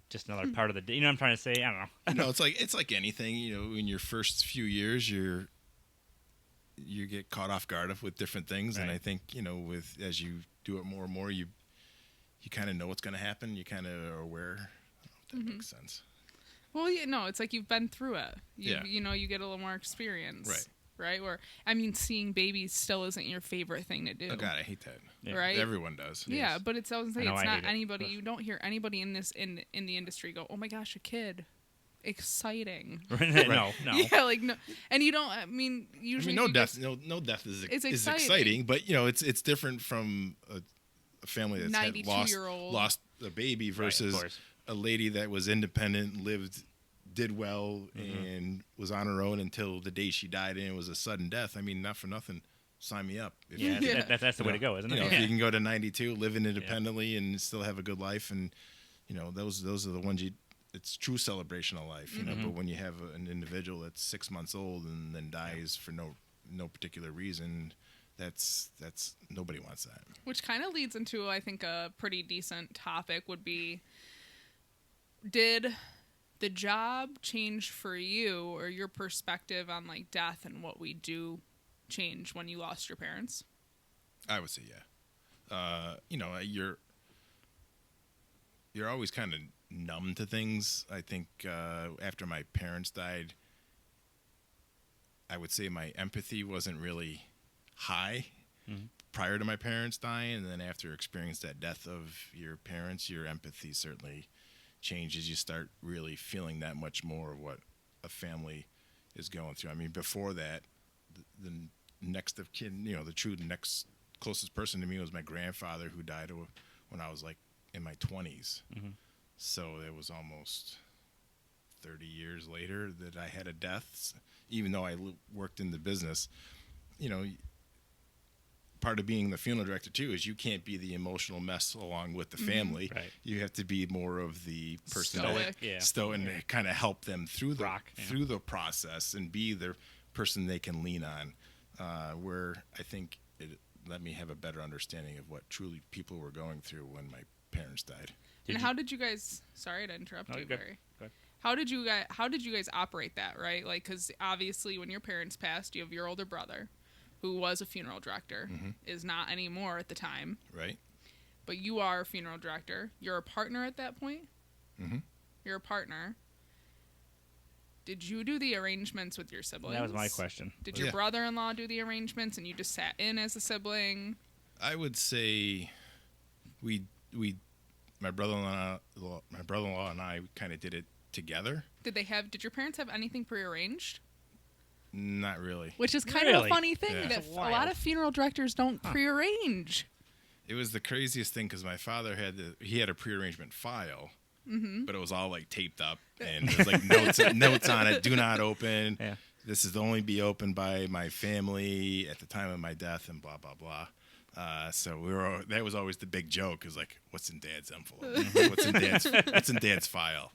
just another part of the day? You know what I'm trying to say? I don't know. It's like anything. In your first few years, you get caught off guard with different things, and I think as you do it more and more, you kind of know what's going to happen. You kind of are aware. I don't know if that makes sense. Well, it's like you've been through it. You get a little more experience. Right? Where, seeing babies still isn't your favorite thing to do. Oh, God, I hate that. Yeah. Right? Everyone does. Yeah, Yes. but it's not anybody. Ugh. You don't hear anybody in the industry go, oh my gosh, a kid. Exciting. No. Yeah, no. And you don't, usually. No death is exciting, but, it's different from a family that's had lost a baby versus a lady that was independent, did well, and was on her own until the day she died, and it was a sudden death. Not for nothing. Sign me up. That's the way to go, isn't it? If you can go to 92, living independently, and still have a good life, and those are the ones it's true celebration of life, you know. But when you have an individual that's 6 months old and then dies for no particular reason, that's nobody wants that. Which kind of leads into, I think, a pretty decent topic would be, did the job change for you, or your perspective on like death and what we do change when you lost your parents? I would say yeah. You know, you're always kind of numb to things. I think after my parents died, I would say my empathy wasn't really high prior to my parents dying, and then after experiencing that death of your parents, your empathy certainly changes. You start really feeling that much more of what a family is going through. I mean, before that, the next of kin, you know, the true next closest person to me was my grandfather, who died when I was like in my 20s. So it was almost 30 years later that I had a death, even though I worked in the business. You know, part of being the funeral director too is you can't be the emotional mess along with the family. Right. You have to be more of the person Stoic. and kind of help them through through the process and be the person they can lean on. Where I think it let me have a better understanding of what truly people were going through when my parents died. How did you guys? Sorry to interrupt you, good. Barry. Good. How did you guys operate that? Right, like, because obviously when your parents passed, you have your older brother, who was a funeral director, is not anymore at the time. Right. But you are a funeral director. You're a partner at that point. You're a partner. Did you do the arrangements with your siblings? That was my question. Did your brother-in-law do the arrangements and you just sat in as a sibling? I would say my brother-in-law and I kind of did it together. Did your parents have anything prearranged? Not really. Which is kind of a funny thing Yeah. that a lot of funeral directors don't prearrange. It was the craziest thing because my father had a prearrangement file, but it was all like taped up and there was like notes on it. Do not open. Yeah. This is only be opened by my family at the time of my death and blah blah blah. So that was always the big joke, is like, what's in Dad's envelope? What's in Dad's file?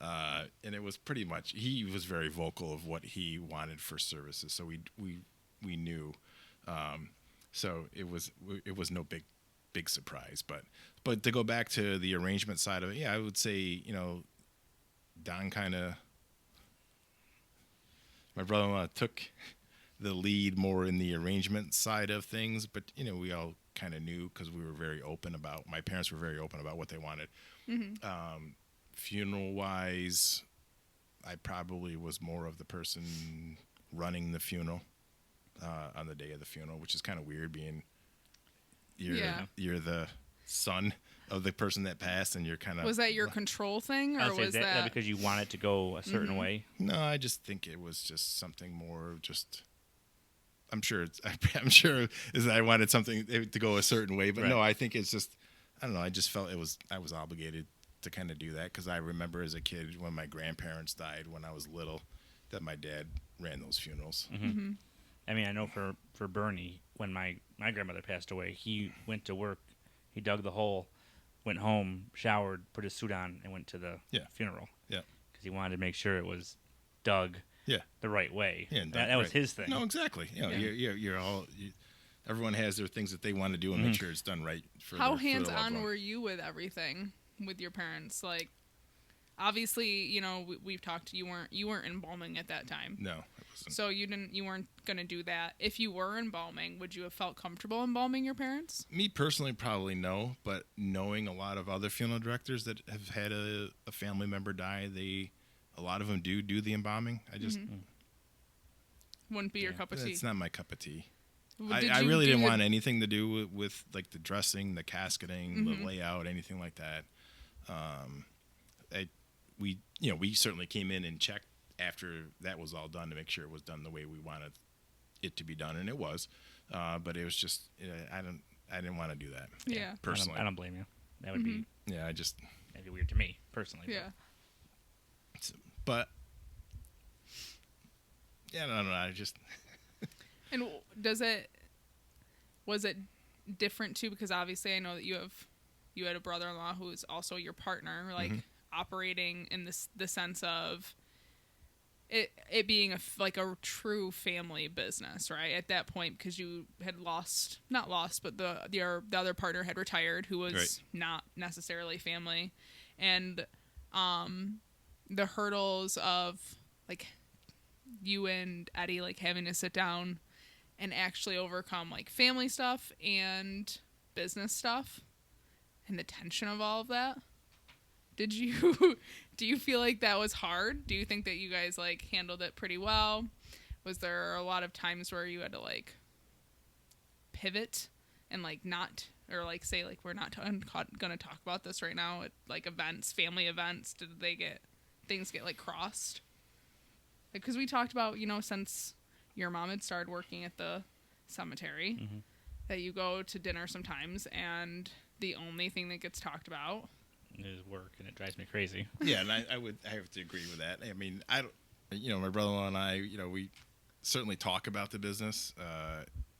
And it was pretty much, he was very vocal of what he wanted for services, so we knew. So it was no big surprise. But to go back to the arrangement side of it, yeah, I would say, you know, Don my brother-in-law took the lead more in the arrangement side of things, but you know, we all kind of knew because my parents were very open about what they wanted. Funeral wise, I probably was more of the person running the funeral on the day of the funeral, which is kind of weird, being you're the son of the person that passed, and you're kind of... Was that your control thing, or was that because you want it to go a certain way? No, I just think it was just something more just... I'm sure is that I wanted something to go a certain way, but no, I think it's just, I don't know, I just felt I was obligated to kind of do that, because I remember as a kid when my grandparents died when I was little, that my dad ran those funerals. I mean, I know for Bernie, when my grandmother passed away, he went to work, he dug the hole, went home, showered, put his suit on, and went to the funeral. Yeah. Because he wanted to make sure it was dug the right way. Yeah, that was his thing. No, exactly. You know, you're all... everyone has their things that they want to do and make sure it's done right. How hands-on were you with everything with your parents? Like, obviously, you know, we've talked. You weren't embalming at that time. No, I wasn't. So you weren't gonna do that. If you were embalming, would you have felt comfortable embalming your parents? Me personally, probably no. But knowing a lot of other funeral directors that have had a family member die, a lot of them do the embalming. I just wouldn't be your cup of tea. It's not my cup of tea. I really didn't want anything to do with like the dressing, the casketing, the layout, anything like that. We certainly came in and checked after that was all done to make sure it was done the way we wanted it to be done, and it was. But it was just I didn't want to do that. Yeah, personally, I don't blame you. That would be that'd be weird to me personally. Yeah, but I don't know. I just. And was it different too? Because obviously I know that you had a brother-in-law who is also your partner. Like, operating in the sense of it being like a true family business, right? At that point, because you had not lost, but the other partner had retired, who was Right. not necessarily family, and the hurdles of like you and Eddie like having to sit down and actually overcome like family stuff and business stuff and the tension of all of that. Do you feel like that was hard? Do you think that you guys like handled it pretty well? Was there a lot of times where you had to like pivot and like not, or like say like we're not going to talk about this right now at like events, family events? Did things get like crossed? Because we talked about, since your mom had started working at the cemetery, Mm-hmm. that you go to dinner sometimes and the only thing that gets talked about Is work, and it drives me crazy. Yeah, and I have to agree with that. I mean, my brother-in-law and I, we certainly talk about the business.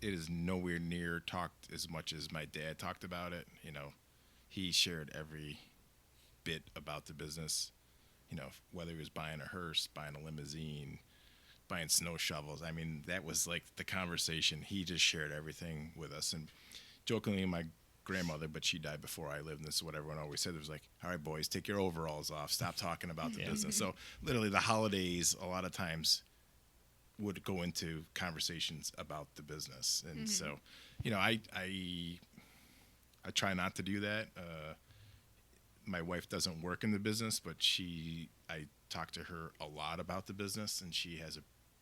It is nowhere near talked as much as my dad talked about it. He shared every bit about the business. Whether he was buying a hearse, buying a limousine, buying snow shovels. I mean, that was like the conversation. He just shared everything with us. And jokingly, my grandmother, but she died before I lived, and this is what everyone always said. It was like, all right, boys, take your overalls off. Stop talking about the business. So literally the holidays a lot of times would go into conversations about the business. And so, I try not to do that. My wife doesn't work in the business, but I talk to her a lot about the business, and she has a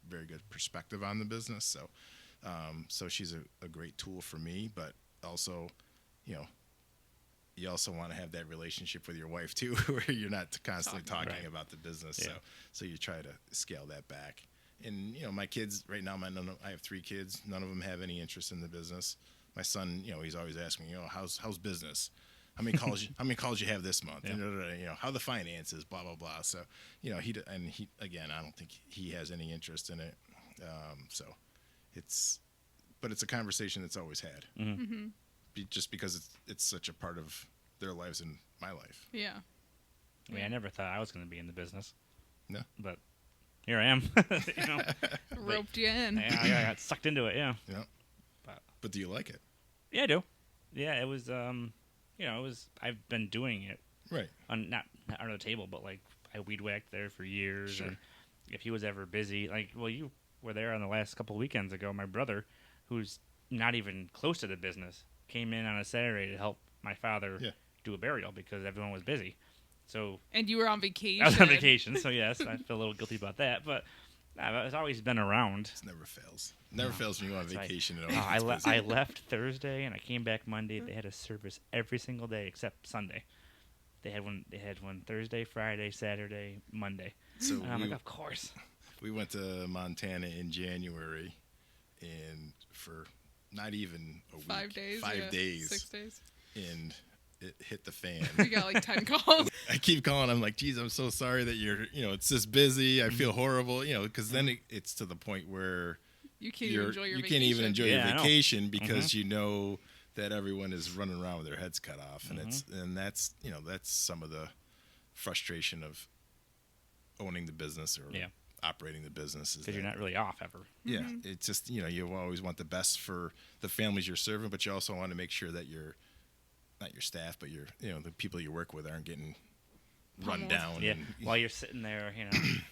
very good perspective on the business. So, so she's a great tool for me, but also, you also want to have that relationship with your wife too, where you're not constantly talking about the business. Yeah. So you try to scale that back. And my kids right now, I have 3 kids. None of them have any interest in the business. My son, he's always asking me, how's business? How many calls you have this month? Yeah. And, how the finances, blah blah blah. So he again, I don't think he has any interest in it. But it's a conversation that's always had. Mm-hmm. Mm-hmm. Just because it's such a part of their lives and my life. Yeah. I mean, I never thought I was going to be in the business. No. But here I am. Roped you in. I got sucked into it, yeah. Yeah. But do you like it? Yeah, I do. Yeah, it was, I've been doing it. Right. Not under the table, but like I weed whacked there for years. Sure. And if he was ever busy, you were there on the last couple of weekends ago. My brother, who's not even close to the business, came in on a Saturday to help my father do a burial because everyone was busy. So and you were on vacation. I was on vacation, so yes, I feel a little guilty about that. But it's always been around. It never fails. Never fails when you go on vacation. I left Thursday and I came back Monday. They had a service every single day except Sunday. They had one Thursday, Friday, Saturday, Monday. So and I'm like, of course. We went to Montana in January, and for not even a week, 5 days. 5 days, 6 days. and it hit the fan. You got like 10 calls. I keep calling. I'm like, geez, I'm so sorry that it's this busy. I feel horrible, because then it's to the point where you can't even enjoy your vacation. Can't even enjoy your vacation because Mm-hmm. you know that everyone is running around with their heads cut off, and that's some of the frustration of owning the business or operating the business, because you're not really off ever. Yeah, it's just you always want the best for the families you're serving, but you also want to make sure that not your staff, but the people you work with aren't getting run down. Yeah, and, while you're sitting there,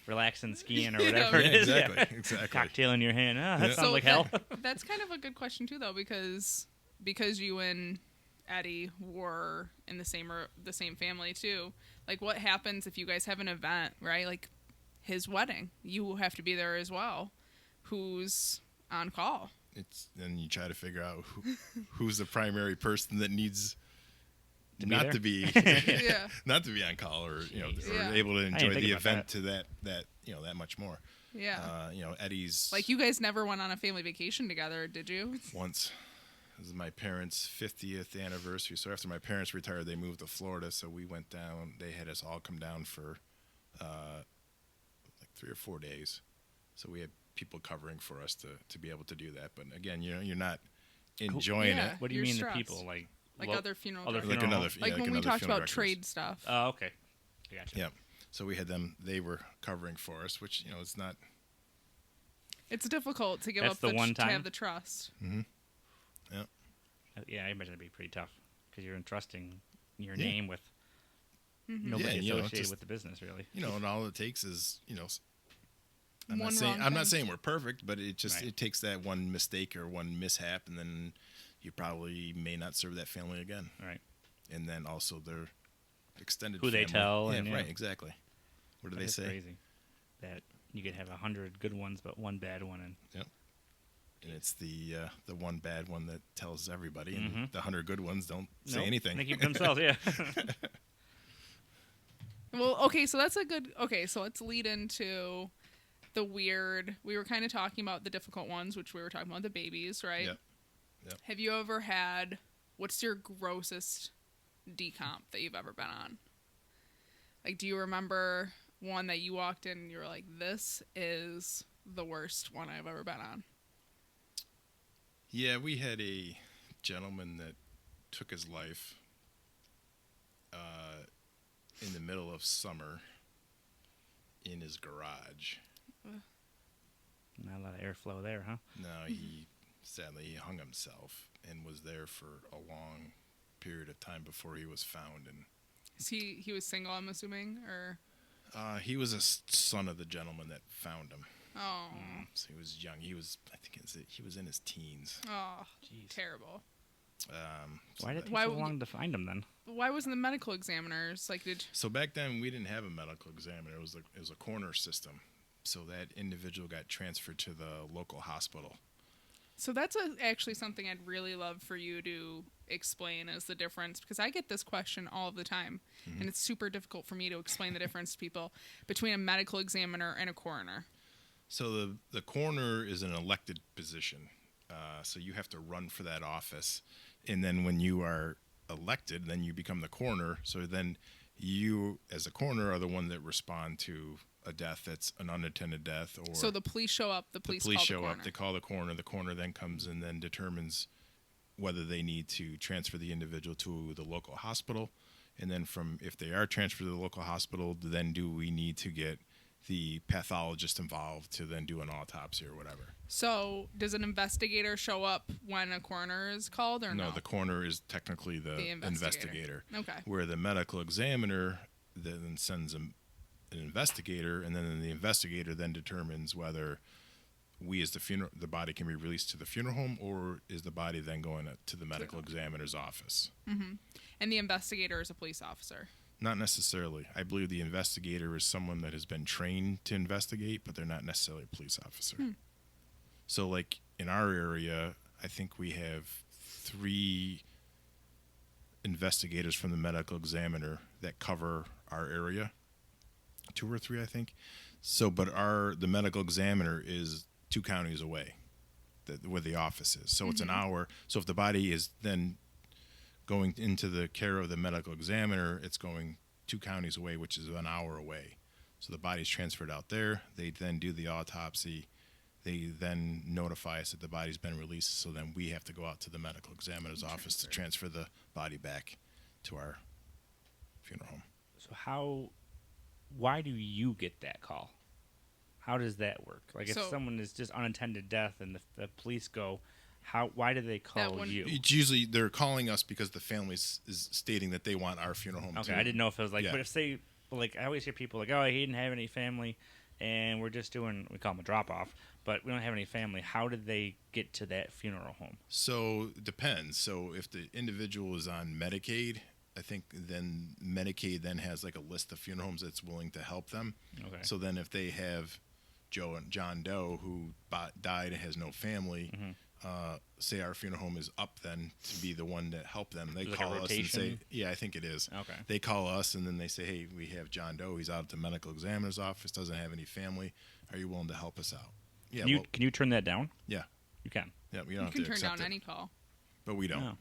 relaxing, skiing or whatever it is. Exactly. Cocktail in your hand. Oh, that sounds So like hell. That's kind of a good question too, though, because you and Eddie were in the same family too. Like, what happens if you guys have an event, right? Like his wedding, you have to be there as well. Who's on call? Then you try to figure out who's the primary person that needs not to be Yeah. not to be on call or Yeah. able to enjoy the event that. to that much more. Yeah. Eddie's Like, you guys never went on a family vacation together, did you? once. This is my parents' 50th anniversary. So after my parents retired, they moved to Florida. So we went down. They had us all come down for like 3 or 4 days. So we had people covering for us to be able to do that. But again, you're not enjoying Yeah. it. What do you You're mean stressed. the people? Like other funeral other directors. Like another, Like when we another talked funeral about directors. trade stuff. Oh, okay. I gotcha. Yep. So we had them. They were covering for us, which it's not. It's difficult to give That's up the one to time? have the trust. Mm-hmm. Yep. Yeah, I imagine it'd be pretty tough because you're entrusting your Yeah. name with Mm-hmm. nobody Yeah, associated with the business, really. And all it takes is I'm One not saying wrong thing. saying we're perfect, but it just Right. it takes that one mistake or one mishap, and then you probably may not serve that family again. All right. And then also their extended Who they family. tell, Yeah, and, yeah. right, exactly. What do they That's say? crazy. That you could have 100 good ones, but one bad one, and And it's the one bad one that tells everybody, and Mhm. the 100 good ones don't say Nope, anything. They keep to themselves. Yeah. Well, okay, so that's a good. Okay, so let's lead into the weird. We were kind of talking about the difficult ones, which we were talking about the babies, right? Yep. Yep. Have you ever had? What's your grossest decomp that you've ever been on? Like, do you remember one that you walked in and you were like, "This is the worst one I've ever been on"? Yeah, we had a gentleman that took his life in the middle of summer in his garage. Not a lot of airflow there, huh? No, he sadly hung himself and was there for a long period of time before he was found. And Is he was single? I'm assuming, or he was a son of the gentleman that found him. oh, So he was young. He was he was in his teens. oh, Jeez. terrible. So Why did it take Why so would- long to find them then? Why wasn't the medical examiners like? So back then we didn't have a medical examiner. It was a corner system. So that individual got transferred to the local hospital. So that's actually something I'd really love for you to explain as the difference, because I get this question all of the time, and it's super difficult for me to explain the difference to people between a medical examiner and a coroner. So the coroner is an elected position. So you have to run for that office. And then when you are elected, then you become the coroner. So then you, as a coroner, are the one that respond to a death that's an unattended death. Or So the police show up, the police call show the up, coroner. they call the coroner. The coroner then comes and then determines whether they need to transfer the individual to the local hospital. And then if they are transferred to the local hospital, then do we need to get the pathologist involved to then do an autopsy or whatever? So does an investigator show up when a coroner is called, or no? No, the coroner is technically the investigator. Okay. Where the medical examiner then sends an investigator, and then the investigator then determines whether the body can be released to the funeral home, or is the body then going to the medical examiner's office. And the investigator is a police officer. Not necessarily. I believe the investigator is someone that has been trained to investigate, but they're not necessarily a police officer. So, like, in our area, I think we have 3 investigators from the medical examiner that cover our area. 2 or 3, I think. So, but the medical examiner is 2 counties away, where the office is. So it's an hour. So if the body is then going into the care of the medical examiner, it's going 2 counties away, which is an hour away. So the body's transferred out there. They then do the autopsy. They then notify us that the body's been released. So then we have to go out to the medical examiner's office to transfer the body back to our funeral home. So why do you get that call? How does that work? Like, if someone is just unattended death and the police go, why do they call you? It's usually they're calling us because the family is stating that they want our funeral home. Okay, too. I didn't know if it was like, Yeah. but if I always hear people like, oh, he didn't have any family, and we're just doing, we call them a drop off, but we don't have any family. How did they get to that funeral home? So it depends. So if the individual is on Medicaid, I think then Medicaid then has like a list of funeral homes that's willing to help them. Okay. So then if they have John Doe who died and has no family, say our funeral home is up then to be the one to help them. They Like call a us and say, rotation? yeah, I think it is. Okay. They call us and then they say, hey, we have John Doe. He's out at the medical examiner's office, doesn't have any family. Are you willing to help us out? Yeah. Can you turn that down? Yeah. You can. Yeah. We You don't have can to turn accept down it, any call. but we don't. No.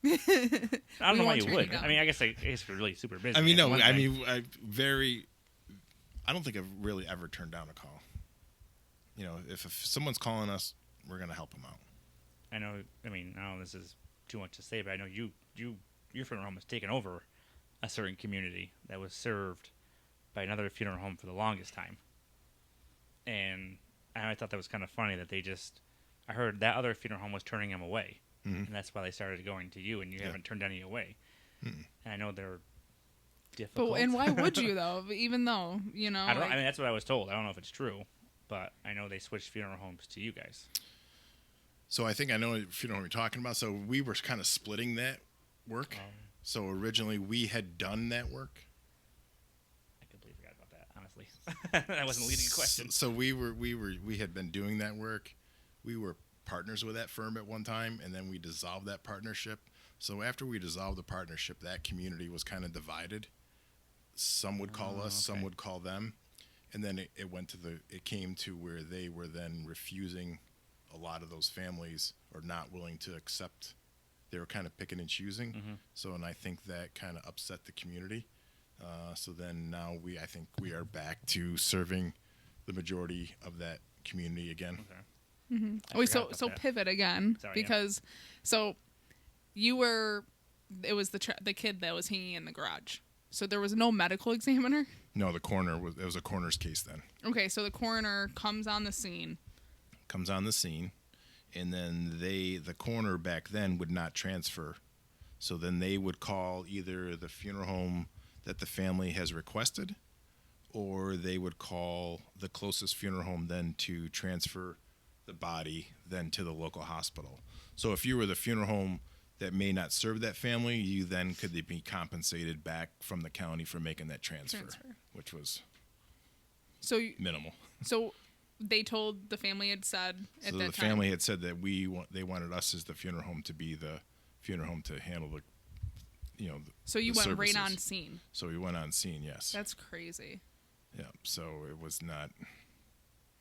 I don't know why won't you turn would. you down. I mean, I guess we're really super busy. I mean, That's no. one I thing. mean, I don't think I've really ever turned down a call. You know, if someone's calling us, we're gonna help them out. I know. I mean, I don't know. This is too much to say, but I know your funeral home has taken over a certain community that was served by another funeral home for the longest time. And I thought that was kind of funny that I heard that other funeral home was turning them away. Mm-hmm. And that's why they started going to you, and you haven't turned any away. Mm-hmm. And I know they're difficult. But, and why would you, though? Even though, you know. I mean, that's what I was told. I don't know if it's true, but I know they switched funeral homes to you guys. So I think I know what funeral home you're talking about. So we were kind of splitting that work. So originally we had done that work. I completely forgot about that, honestly. I wasn't leading a question. So we had been doing that work. We were partners with that firm at one time, and then we dissolved that partnership. So after we dissolved the partnership, that community was kind of divided. Some would call us, some would call them, and then it came to where they were then refusing a lot of those families, or not willing to accept. They were kind of picking and choosing. Mm-hmm. So, and I think that kind of upset the community. So then now I think we are back to serving the majority of that community again. Okay. Mm-hmm. Wait, so pivot again. Sorry, because, so you were, it was the kid that was hanging in the garage. So there was no medical examiner? No, it was a coroner's case then. Okay, so the coroner comes on the scene. And then the coroner back then would not transfer. So then they would call either the funeral home that the family has requested, or they would call the closest funeral home then to transfer the body then to the local hospital. So if you were the funeral home that may not serve that family, you then could be compensated back from the county for making that transfer. Which was minimal. So they told the family had said at that time. So the family had said that they wanted us as the funeral home to be the funeral home to handle the, So you went services. right on scene. So we went on scene, yes. That's crazy. Yeah. So it was not.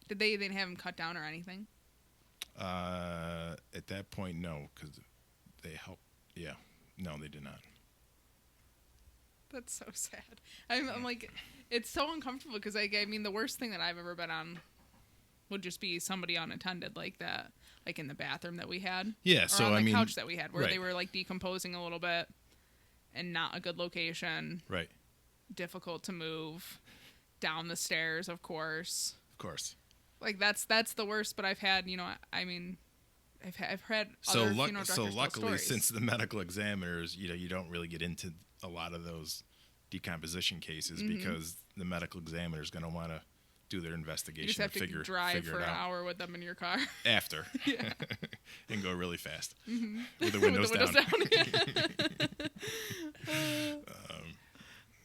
Did they have him cut down or anything? At that point, no, because they helped. Yeah. No, they did not. That's so sad. I'm like, it's so uncomfortable because I mean, the worst thing that I've ever been on would just be somebody unattended like that, like in the bathroom that we had. Yeah. Or so on the I mean, couch that we had, where right. they were like decomposing a little bit, and not a good location. Right. Difficult to move down the stairs, of course. Of course. Like that's the worst. But I've had, I mean, I've had other funeral directors tell luckily, stories. since the medical examiners, you don't really get into a lot of those decomposition cases because the medical examiner is going to want to do their investigation. You just have to drive for an hour with them in your car after, yeah, and go really fast with the windows down.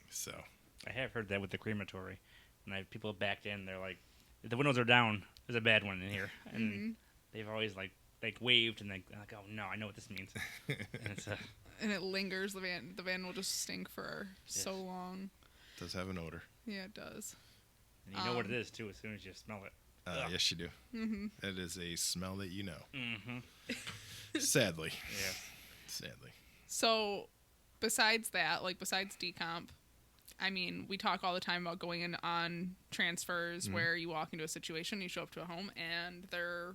So I have heard that with the crematory, and people backed in. They're like, if the windows are down, there's a bad one in here, and they've always like waved and like, oh no, I know what this means, and it's and it lingers. The van will just stink for so long. It does have an odor. Yeah, it does. And you know what it is too as soon as you smell it. Yes, you do. Mm-hmm. It is a smell that you know. Mm-hmm. Sadly. Yeah. Sadly. So, besides that, like besides decomp, I mean, we talk all the time about going in on transfers where you walk into a situation, you show up to a home, and they're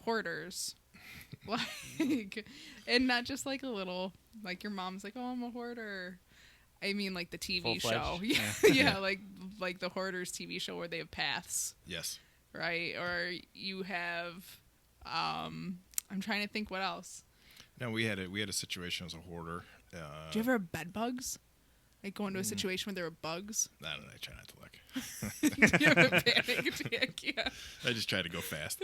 hoarders. Like, and not just like a little, like your mom's like, oh, I'm a hoarder. I mean, like the TV show. Yeah, like the Hoarders TV show where they have paths. Yes. Right? Or you have, I'm trying to think what else. No, we had a situation as a hoarder. Do you ever have bed bugs? Like go into a situation where there were bugs? I don't know. I try not to look. You have a panic attack, yeah. I just try to go fast.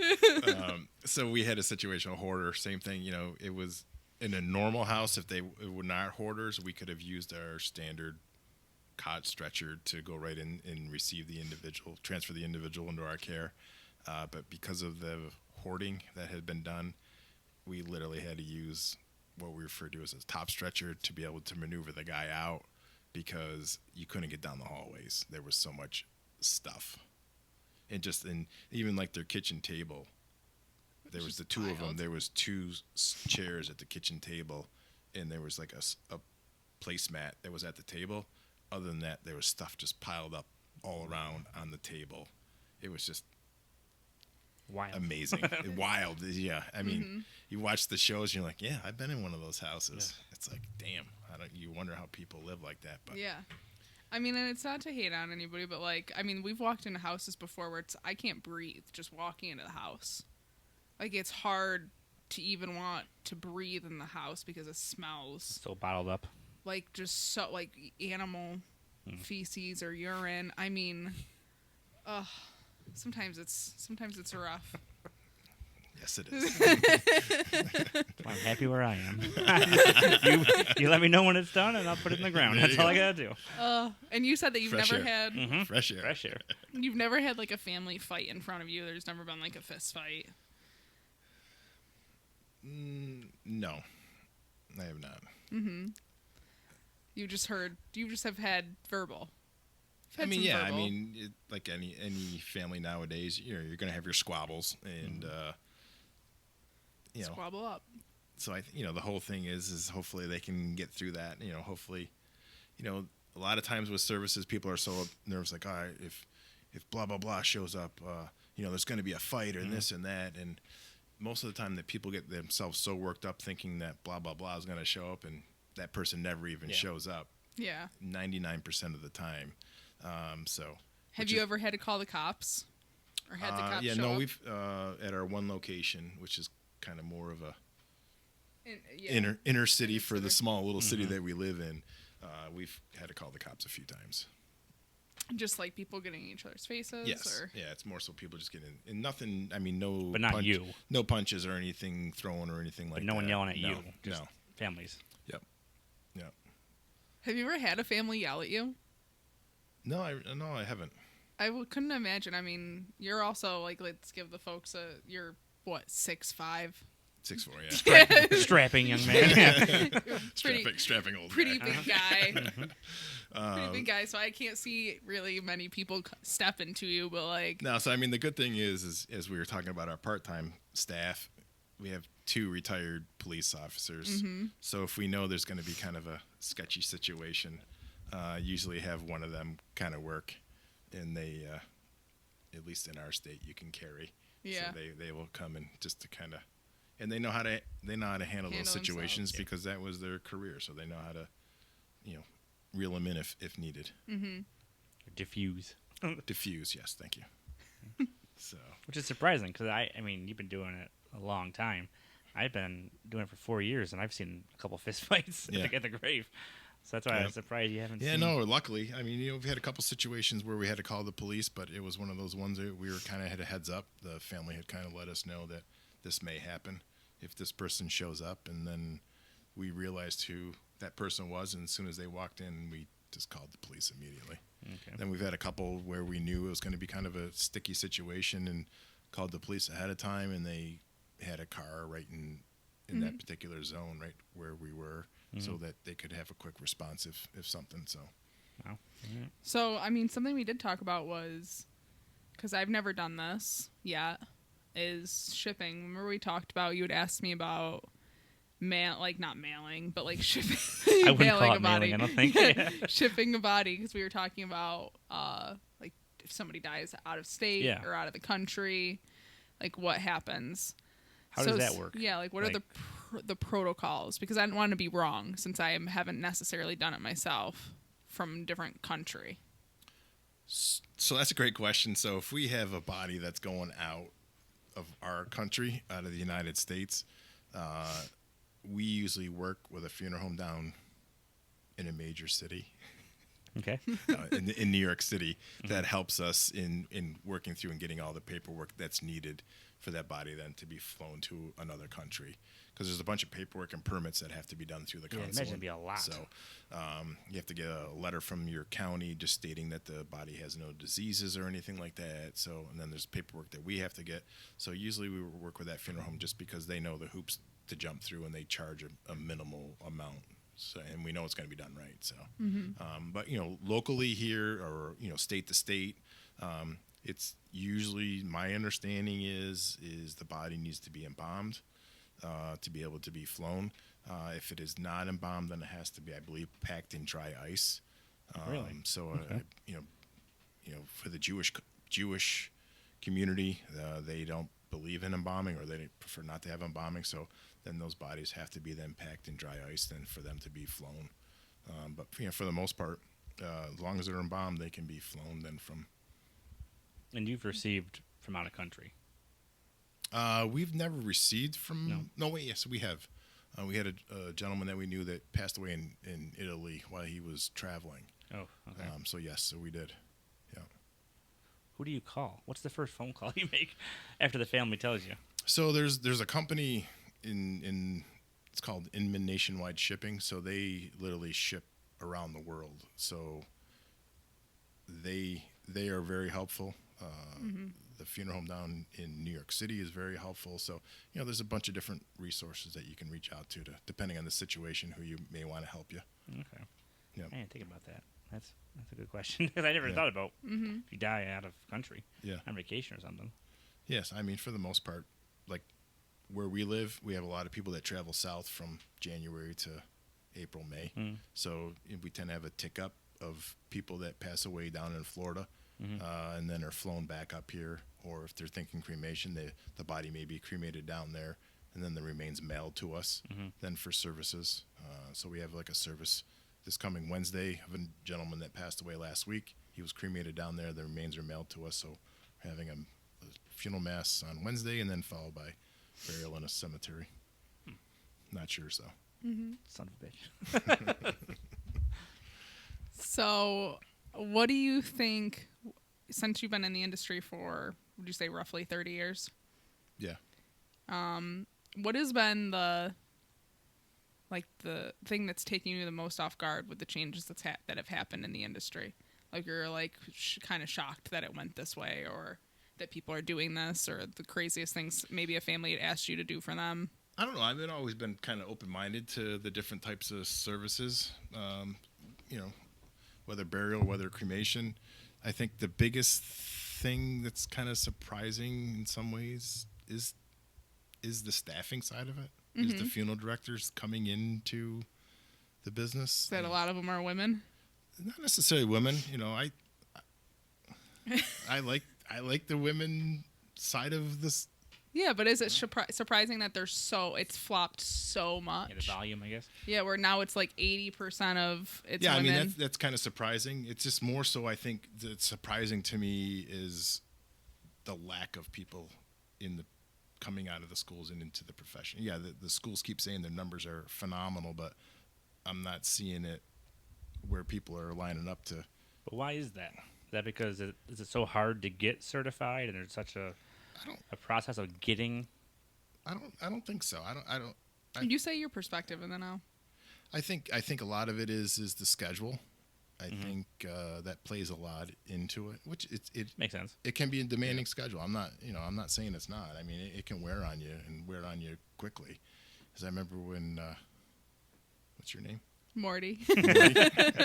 So we had a situation, a hoarder, same thing. It was in a normal house. If they were not hoarders, we could have used our standard cot stretcher to go right in and receive the individual, transfer the individual into our care. But because of the hoarding that had been done, we literally had to use what we refer to as a top stretcher to be able to maneuver the guy out, because you couldn't get down the hallways. There was so much stuff. And even like their kitchen table, there was the two of them. There was two chairs at the kitchen table, and there was like a placemat that was at the table. Other than that, there was stuff just piled up all around on the table. It was just wild. Amazing. Wild, yeah. I mean, you watch the shows, and you're like, yeah, I've been in one of those houses. Yeah. It's like, damn. You wonder how people live like that. But yeah. I mean, and it's not to hate on anybody, but like, I mean, we've walked into houses before where I can't breathe just walking into the house. Like, it's hard to even want to breathe in the house because it smells So bottled up. like just so like animal feces or urine. I mean, sometimes it's rough. Yes, it is. I'm happy where I am. you let me know when it's done, and I'll put it in the ground. There That's you all I go. gotta do. And you said that you've Fresh never air. had Fresh air. Fresh air. you've never had like a family fight in front of you. There's never been like a fist fight. No, I have not. You just have had verbal. I mean, some yeah. verbal. I mean, like any family nowadays, you're gonna have your squabbles, and Squabble up. So the whole thing is hopefully they can get through that. Hopefully, a lot of times with services, people are so nervous, like, all right, if blah blah blah shows up, there's going to be a fight or this and that, and most of the time that people get themselves so worked up thinking that blah blah blah is going to show up, and that person never even shows up. Yeah. 99% of the time. Have you ever had to call the cops, or had the cops yeah, show no, up? we've at our one location, which is kind of more of a In- inner city for the small little city that we live in. We've had to call the cops a few times. Just like people getting in each other's faces? Yes. Or? Yeah, it's more so people just getting, and nothing, I mean, no. But not you. No punches or anything thrown or anything like But that. no one yelling at No, you. Just no. families. Yep. Yep. Have you ever had a family yell at you? No, I haven't. Couldn't imagine. I mean, you're also, like, let's give the folks you're, what, 6'5"? 6'4", yeah. Strapping young man. Strapping old Pretty guy. big guy. Pretty big guy, so I can't see really many people step into you, but like... No, so I mean, the good thing is as we were talking about our part-time staff, we have 2 retired police officers. So if we know there's going to be kind of a sketchy situation, usually have one of them kind of work, and they, at least in our state, you can carry. Yeah. So they will come in just to kind of... And they know how to handle those situations because that was their career. So they know how to, reel them in if needed. Diffuse. Diffuse, yes, thank you. So, Which is surprising because I mean, you've been doing it a long time. I've been doing it for 4 years, and I've seen a couple fist fights at the grave. So that's why I was surprised you haven't. Yeah, seen... no. Luckily, I mean, we've had a couple situations where we had to call the police, but it was one of those ones that we were kind of had a heads up. The family had kind of let us know that this may happen if this person shows up, and then we realized who that person was, and as soon as they walked in, we just called the police immediately. Okay. Then we've had a couple where we knew it was going to be kind of a sticky situation and called the police ahead of time, and they had a car right in that particular zone, right where we were, so that they could have a quick response if something. So, Wow. So, I mean, something we did talk about was, because I've never done this yet, is shipping. Remember we talked about, you had asked me about not mailing, but like shipping. I wouldn't mailing call a it body. mailing, I don't think. Shipping a body, because we were talking about like if somebody dies out of state or out of the country, like what happens. How does that work? Yeah, like what are the protocols? Because I don't want to be wrong, since I haven't necessarily done it myself from a different country. So that's a great question. So if we have a body that's going out of our country, out of the United States, we usually work with a funeral home down in a major city. Okay. In New York City, that helps us in working through and getting all the paperwork that's needed for that body then to be flown to another country. Because there's a bunch of paperwork and permits that have to be done through the consulate. Imagine it'd be a lot. So you have to get a letter from your county just stating that the body has no diseases or anything like that. So, and then there's paperwork that we have to get. So usually we work with that funeral home just because they know the hoops to jump through, and they charge a minimal amount. So, and we know it's going to be done right. So, but locally here, or state to state, it's usually, my understanding is the body needs to be embalmed to be able to be flown. If it is not embalmed, then it has to be, I believe, packed in dry ice. Really? So, for the Jewish community, they don't believe in embalming, or they prefer not to have embalming. So then those bodies have to be then packed in dry ice then for them to be flown. But for the most part, As long as they're embalmed, they can be flown then from. And you've received from out of country. We've never received from. No. No, wait, yes, we have. We had a gentleman that we knew that passed away in Italy while he was traveling. Oh, okay. So yes, so we did. Yeah. Who do you call? What's the first phone call you make after the family tells you? So there's a company in it's called Inman Nationwide Shipping. So they literally ship around the world. So they are very helpful. The funeral home down in New York City is very helpful. So, there's a bunch of different resources that you can reach out to depending on the situation, who you may want to help you. Okay. Yeah. I didn't think about that. That's a good question because I never thought about if you die out of country on vacation or something. Yes, I mean, for the most part, like where we live, we have a lot of people that travel south from January to April, May. So we tend to have a tick up of people that pass away down in Florida. And then are flown back up here, or if they're thinking cremation, the body may be cremated down there, and then the remains mailed to us then for services. So we have like a service this coming Wednesday of a gentleman that passed away last week. He was cremated down there. The remains are mailed to us, so we're having a funeral mass on Wednesday, and then followed by burial in a cemetery. Not sure, so. Son of a bitch. So, what do you think, since you've been in the industry for, would you say roughly 30 years? Yeah. What has been the thing that's taking you the most off guard with the changes that have happened in the industry? Like you're like kind of shocked that it went this way, or that people are doing this, or the craziest things maybe a family had asked you to do for them? I don't know. I've always been kind of open-minded to the different types of services. Whether burial, whether cremation. I think the biggest thing that's kind of surprising in some ways is the staffing side of it. Is the funeral directors coming into the business. That a lot of them are women? Not necessarily women. I like the women side of this. Yeah, but is it surprising that it's flopped so much? Yeah, the volume, I guess. Yeah, where now it's like 80% of it's women. Yeah, I mean, that's kind of surprising. It's just more so, I think, that's surprising to me is the lack of people coming out of the schools and into the profession. Yeah, the schools keep saying their numbers are phenomenal, but I'm not seeing it where people are lining up to. But why is that? Is that because is it so hard to get certified, and there's such a process of getting? I don't think so. You say your perspective, and then I'll. I think a lot of it is the schedule. I think that plays a lot into it, which it makes sense. It can be a demanding schedule. I'm not saying it's not. I mean, it can wear on you and wear on you quickly. Because I remember when, what's your name? Morty. I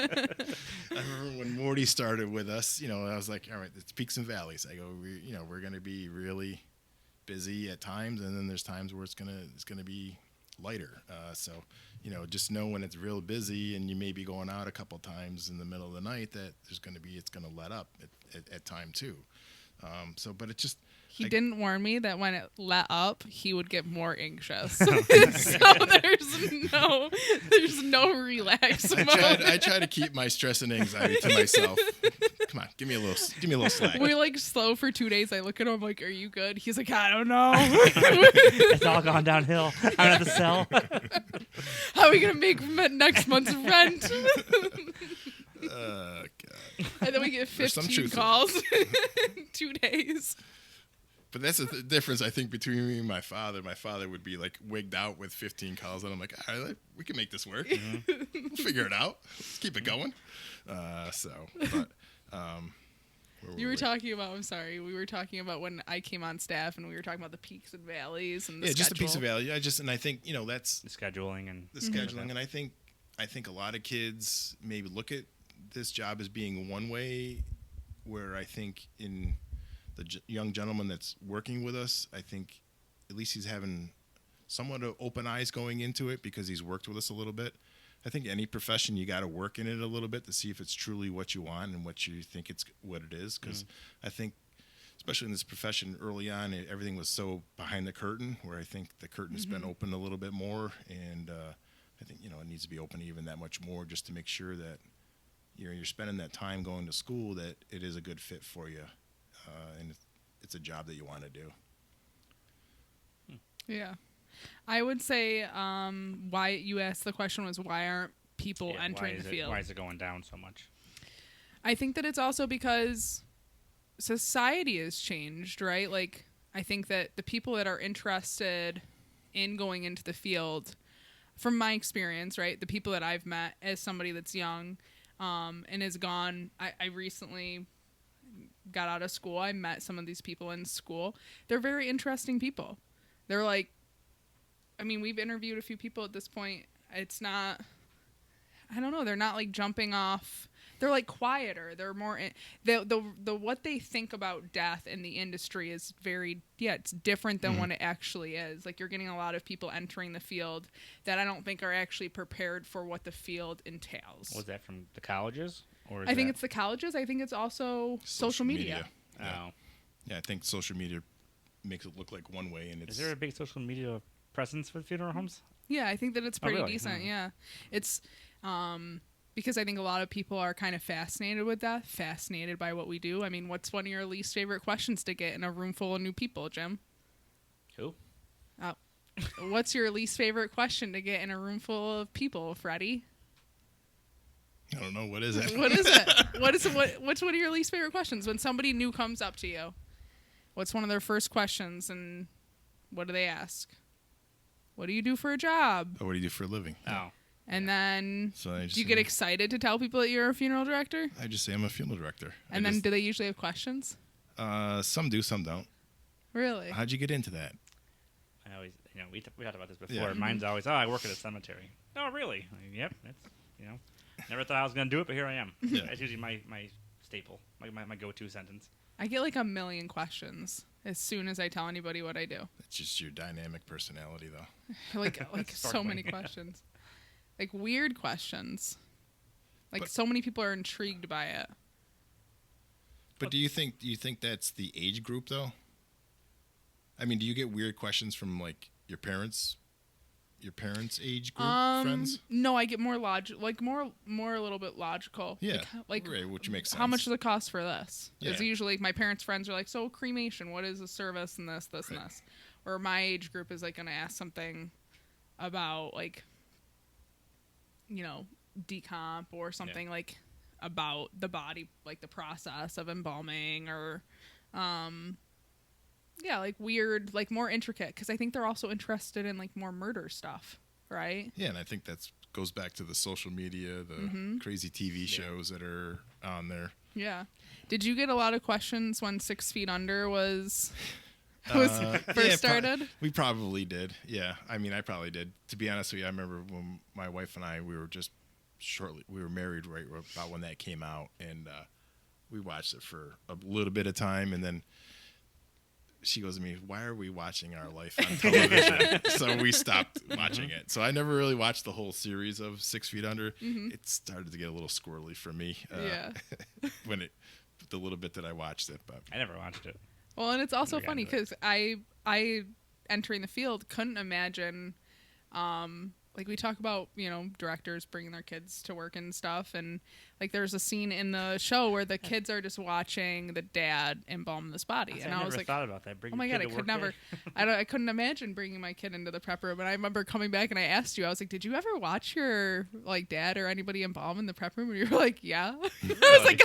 remember when Morty started with us. I was like, all right, it's peaks and valleys. I go, we're going to be really busy at times, and then there's times where it's gonna be lighter. So just know when it's real busy and you may be going out a couple times in the middle of the night that it's going to let up at time too. But it just. He didn't warn me that when it let up, he would get more anxious. So there's no relax mode. I try to keep my stress and anxiety to myself. Come on, give me a little slack. We're like slow for 2 days. I look at him like, "Are you good?" He's like, "I don't know." It's all gone downhill. I'm at the cell. How are we gonna make next month's rent? God. And then we get 15 calls in 2 days. But that's the difference, I think, between me and my father. My father would be like wigged out with 15 calls, and I'm like, all right, we can make this work. We'll figure it out. Let's keep it going. You were talking about, I'm sorry, we were talking about when I came on staff, and we were talking about the peaks and valleys and the schedule. Just the peaks and valleys. I think that's the scheduling and and I think a lot of kids maybe look at this job as being one way, where I think in the young gentleman that's working with us, I think at least he's having somewhat of open eyes going into it because he's worked with us a little bit. I think any profession, you got to work in it a little bit to see if it's truly what you want and what you think what it is. Because I think, especially in this profession early on, everything was so behind the curtain, where I think the curtain has been open a little bit more. And I think, it needs to be open even that much more, just to make sure that you're spending that time going to school, that it is a good fit for you, and it's a job that you want to do. Yeah. I would say why you asked the question was why aren't people entering the field? Why is it going down so much? I think that it's also because society has changed, right? Like, I think that the people that are interested in going into the field, from my experience, right, the people that I've met as somebody that's young and has gone, I recently got out of school. I met some of these people in school. They're very interesting people. They're like, I mean, we've interviewed a few people at this point. It's not, I don't know, they're not like jumping off. They're like quieter. They're more, the what they think about death in the industry is very, it's different than what it actually is. Like, you're getting a lot of people entering the field that I don't think are actually prepared for what the field entails. Was that from the colleges? Or I think it's the colleges. I think it's also social media. Oh. Yeah, I think social media makes it look like one way, and it's... Is there a big social media presence for funeral homes? Yeah, I think that it's pretty really? decent. Yeah, it's because I think a lot of people are kind of fascinated with that, fascinated by what we do. I mean, what's one of your least favorite questions to get in a room full of new people, Jim? Who? What's your least favorite question to get in a room full of people, Freddie? I don't know. What is it? What is it? What's one of your least favorite questions when somebody new comes up to you? What's one of their first questions, and what do they ask? What do you do for a job? What do you do for a living? Oh. And then, So do you get excited to tell people that you're a funeral director? I just say I'm a funeral director. And then, do they usually have questions? Some do, some don't. Really? How'd you get into that? I always, we talked about this before. Yeah. Mine's always, I work at a cemetery. Oh, really? Yep. That's, never thought I was going to do it, but here I am. Yeah. That's usually my staple, my go-to sentence. I get like a million questions as soon as I tell anybody what I do. It's just your dynamic personality, though. like so many questions. Like weird questions. Like, so many people are intrigued by it. But do you think that's the age group, though? I mean, do you get weird questions from like your parents' age group friends? No, I get more more a little bit logical. Yeah, like right, which makes sense. How much does it cost for this? Yeah. It's usually my parents' friends are like, so cremation, what is the service and this, Right. and this? Or my age group is like going to ask something about like, decomp or something like about the body, like the process of embalming or, like weird, like more intricate, because I think they're also interested in like more murder stuff, right? Yeah, and I think that goes back to the social media, the crazy TV shows that are on there. Yeah. Did you get a lot of questions when 6 Feet Under was first started? We probably did. Yeah, I mean, I probably did. To be honest with you, I remember when my wife and I, we were married right about when that came out, and we watched it for a little bit of time, and then she goes to me, "Why are we watching our life on television?" So we stopped watching it. So I never really watched the whole series of 6 Feet Under. It started to get a little squirrely for me. When the little bit that I watched it, but I never watched it. Well, and it's also funny because I entering the field couldn't imagine, like we talk about, directors bringing their kids to work and stuff, and like there's a scene in the show where the kids are just watching the dad embalm this body, and I was like, thought about that. oh my god, I could never, I couldn't imagine bringing my kid into the prep room. And I remember coming back and I asked you, I was like, did you ever watch your like dad or anybody embalm in the prep room? And you were like, yeah. Really? I was like,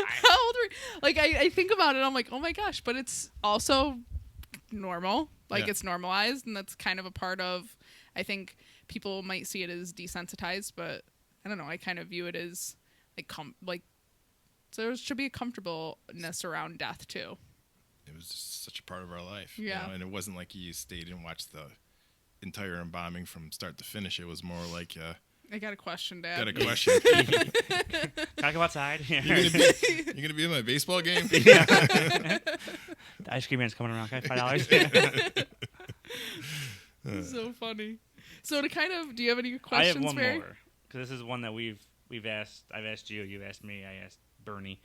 how old were you? Like I think about it, I'm like, oh my gosh, but it's also normal, like it's normalized, and that's kind of a part of, I think people might see it as desensitized, but I don't know, I kind of view it as like so there should be a comfortableness around death too. it was just such a part of our life. Yeah. And it wasn't like you stayed and watched the entire embalming from start to finish. It was more like I got a question, Dad. got a question. Can I go outside? You're gonna be in my baseball game? The ice cream man's coming around. Can I have $5? So funny. So to kind of, do you have any questions, I have one Barry? more, because this is one that we've asked. I've asked you. You asked me. I asked Bernie.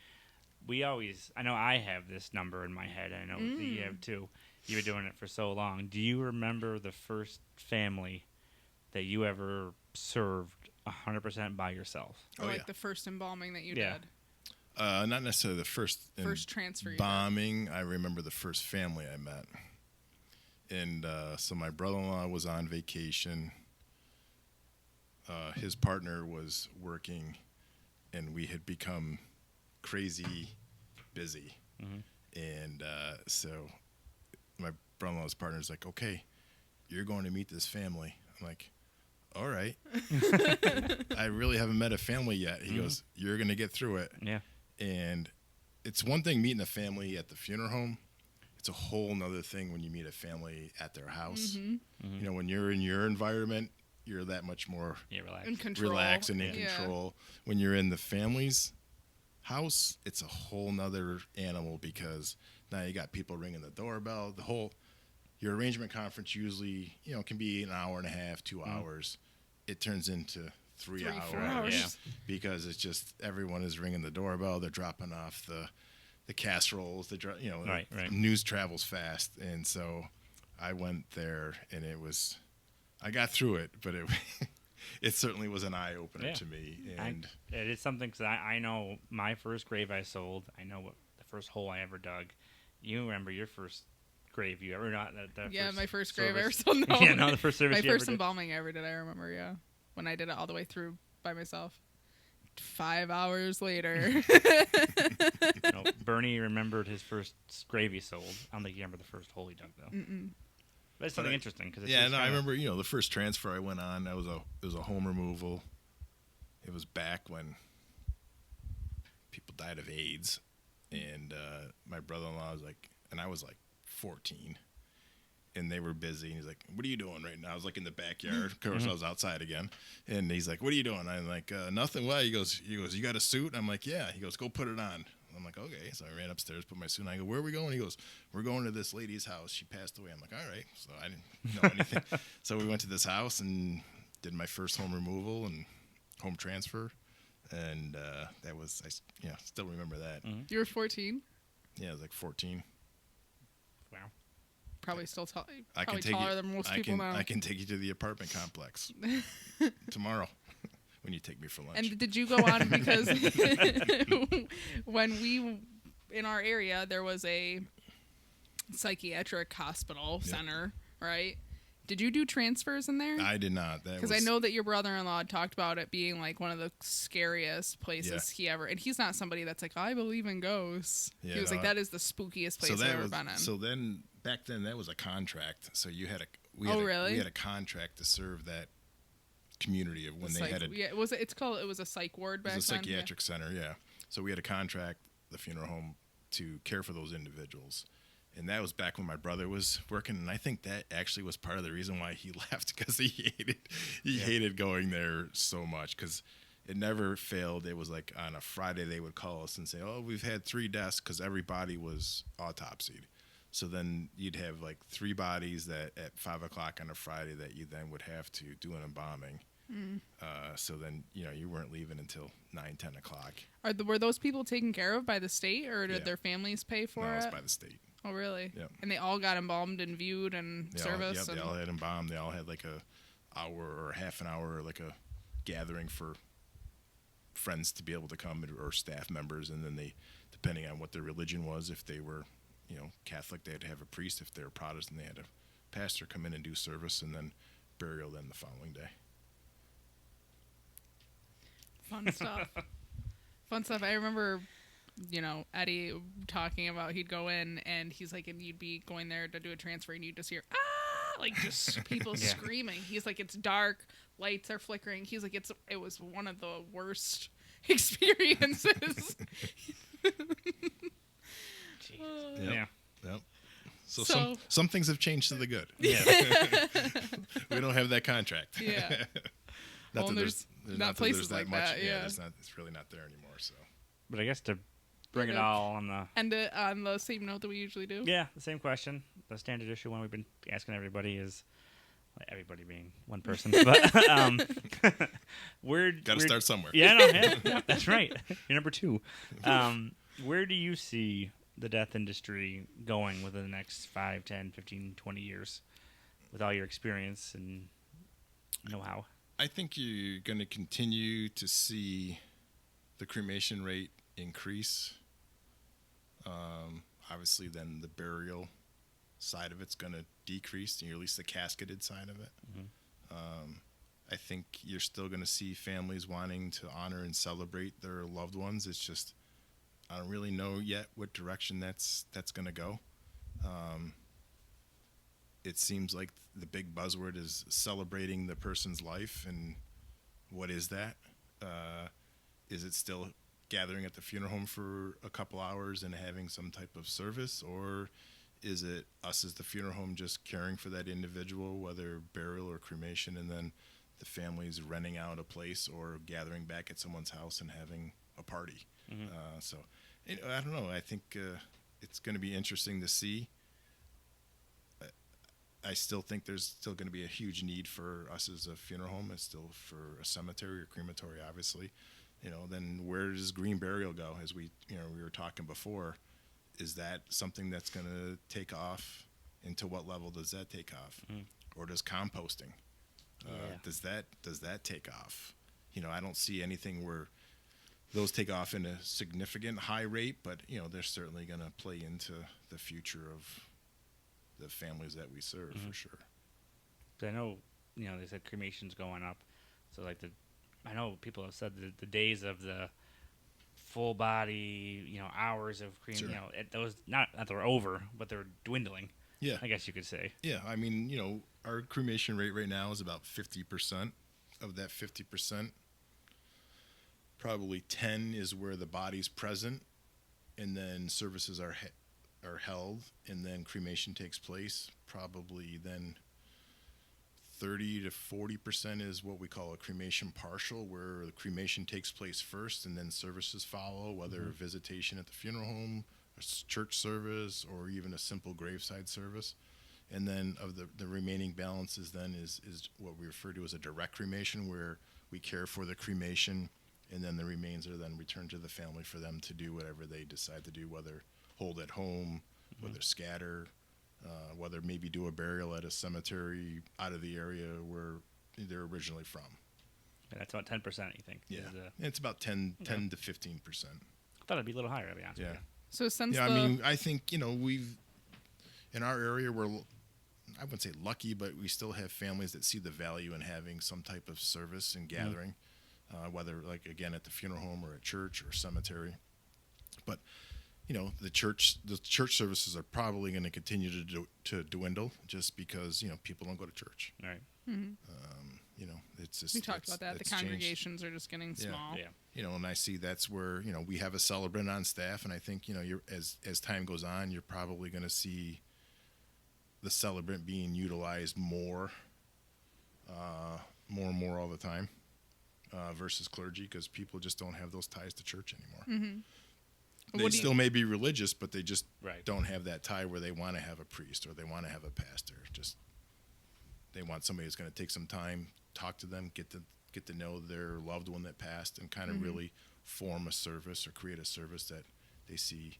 We always. I know I have this number in my head. I know that you have too. You were doing it for so long. Do you remember the first family that you ever served 100% by yourself? Or Oh, like yeah. the first embalming that you Yeah. did. Not necessarily the first Transfer you did. bombing. I remember the first family I met. And so my brother-in-law was on vacation. His partner was working, and we had become crazy busy. And so my brother-in-law's partner's like, okay, you're going to meet this family. I'm like, all right. I really haven't met a family yet. He goes, you're going to get through it. Yeah. And it's one thing meeting a family at the funeral home. It's a whole nother thing when you meet a family at their house. You know, when you're in your environment, you're that much more In control. relaxed and in control. When you're in the family's house, it's a whole nother animal because now you got people ringing the doorbell. Your arrangement conference usually, you know, can be an hour and a half, 2 hours. It turns into 3 hours. 4 hours. Yeah. Because it's just everyone is ringing the doorbell. They're dropping off the casseroles. Right. News travels fast, and so I went there, and I got through it, but it certainly was an eye opener to me. And it is something because I know my first grave I sold. I know what the first hole I ever dug. You remember your first grave you ever got? My first grave I ever service? sold. No. Yeah, no, the first service My you ever first did. embalming I ever did, I remember, yeah. When I did it all the way through by myself. 5 hours later. No, Bernie remembered his first grave he sold. I don't think he remembered the first hole he dug, though. But it's something interesting. Cause I remember, the first transfer I went on, it was a home removal. It was back when people died of AIDS. And my brother-in-law was like, and I was like 14. And they were busy. And he's like, what are you doing right now? I was like in the backyard. Of course, I was outside again. And he's like, what are you doing? I'm like, nothing. Well, he goes, you got a suit? I'm like, yeah. He goes, go put it on. I'm like, okay. So I ran upstairs, put my suit on. I go, where are we going? He goes, we're going to this lady's house. She passed away. I'm like, all right. So I didn't know anything. So we went to this house and did my first home removal and home transfer. And that was, I still remember that. You were 14? Yeah, I was like 14. Wow. Probably still I can probably take taller you, than most I people can, now. I can take you to the apartment complex tomorrow when you take me for lunch. And did you go on because when in our area, there was a psychiatric hospital center, right? Did you do transfers in there? I did not. Because I know that your brother-in-law talked about it being like one of the scariest places he ever. And he's not somebody that's like, I believe in ghosts. Yeah, he was like, that is the spookiest place I've ever been in. So then, back then, that was a contract. So you had we had a contract to serve that community of when they had a. Yeah, it was a psych ward back then. It was a psychiatric center, yeah. So we had a contract, the funeral home, to care for those individuals. And that was back when my brother was working, and I think that actually was part of the reason why he left, because he hated going there so much, because it never failed. It was like on a Friday they would call us and say, oh, we've had 3 deaths, because every body was autopsied. So then you'd have like 3 bodies that at 5 o'clock on a Friday that you then would have to do an embalming. So then, you weren't leaving until 9, 10 o'clock. Were those people taken care of by the state, or did their families pay for No, it? it was by the state. Oh, really? Yeah. And they all got embalmed and viewed and service? They all had embalmed. They all had like a hour or half an hour, like a gathering for friends to be able to come, or staff members. And then they, depending on what their religion was, if they were, Catholic, they had to have a priest. If they were Protestant, they had a pastor come in and do service, and then burial then the following day. Fun stuff. Fun stuff. I remember, Eddie talking about he'd go in and he's like, and you'd be going there to do a transfer and you'd just hear, like just people screaming. He's like, it's dark, lights are flickering. He's like, it was one of the worst experiences. Yeah. Yep. So some things have changed to the good. Yeah. We don't have that contract. Yeah. Not Well, that there's not not that places there's like much. that, yeah. It's really not there anymore. So. But I guess to bring it Okay. all on the... And on the same note that we usually do. Yeah, the same question. The standard issue one we've been asking everybody is... Everybody being one person. But Got to start somewhere. Yeah, no, yeah, that's right. You're number 2. Where do you see the death industry going within the next 5, 10, 15, 20 years with all your experience and know-how? I think you're going to continue to see the cremation rate increase. Obviously, then the burial side of it's going to decrease, or at least the casketed side of it. I think you're still going to see families wanting to honor and celebrate their loved ones. It's just I don't really know yet what direction that's going to go. It seems like the big buzzword is celebrating the person's life, and what is that? Is it still gathering at the funeral home for a couple hours and having some type of service, or is it us as the funeral home just caring for that individual, whether burial or cremation, and then the family's renting out a place or gathering back at someone's house and having a party? So I don't know. I think it's going to be interesting to see. I still think there's still going to be a huge need for us as a funeral home. It's still for a cemetery or crematory, obviously. Then where does green burial go? As we were talking before, is that something that's going to take off? And to what level does that take off? Or does composting? Does that take off? I don't see anything where those take off in a significant high rate, but they're certainly going to play into the future of the families that we serve for sure. I know, they said cremation's going up, so I know people have said the days of the full body, hours of cremation, Sure. those not that they're over, but they're dwindling. Yeah, I guess you could say. Yeah, I mean, our cremation rate right now is about 50%. Of that 50%, probably 10 is where the body's present, and then services are held, and then cremation takes place. Probably then 30 to 40% is what we call a cremation partial, where the cremation takes place first, and then services follow, whether visitation at the funeral home, a church service, or even a simple graveside service. And then of the remaining balances then is what we refer to as a direct cremation, where we care for the cremation, and then the remains are then returned to the family for them to do whatever they decide to do, whether hold at home, whether scatter, whether maybe do a burial at a cemetery out of the area where they're originally from. And that's about 10%, you think? Yeah, it's about 10 to 15%. I thought it'd be a little higher, to be honest with you. So since I mean, I think, we've, in our area, we're, I wouldn't say lucky, but we still have families that see the value in having some type of service and gathering, whether, like, again, at the funeral home or at church or cemetery. But, the church services are probably going to continue to dwindle just because, people don't go to church. Right. It's just, we talked about that. The congregations changed. are just getting small. Yeah. And I see that's where, we have a celebrant on staff, and I think, you're as time goes on, you're probably going to see the celebrant being utilized more and more all the time versus clergy, because people just don't have those ties to church anymore. They still may be religious, but they just don't have that tie where they want to have a priest or they want to have a pastor. Just they want somebody who's going to take some time, talk to them, get to know their loved one that passed, and kind of really form a service or create a service that they see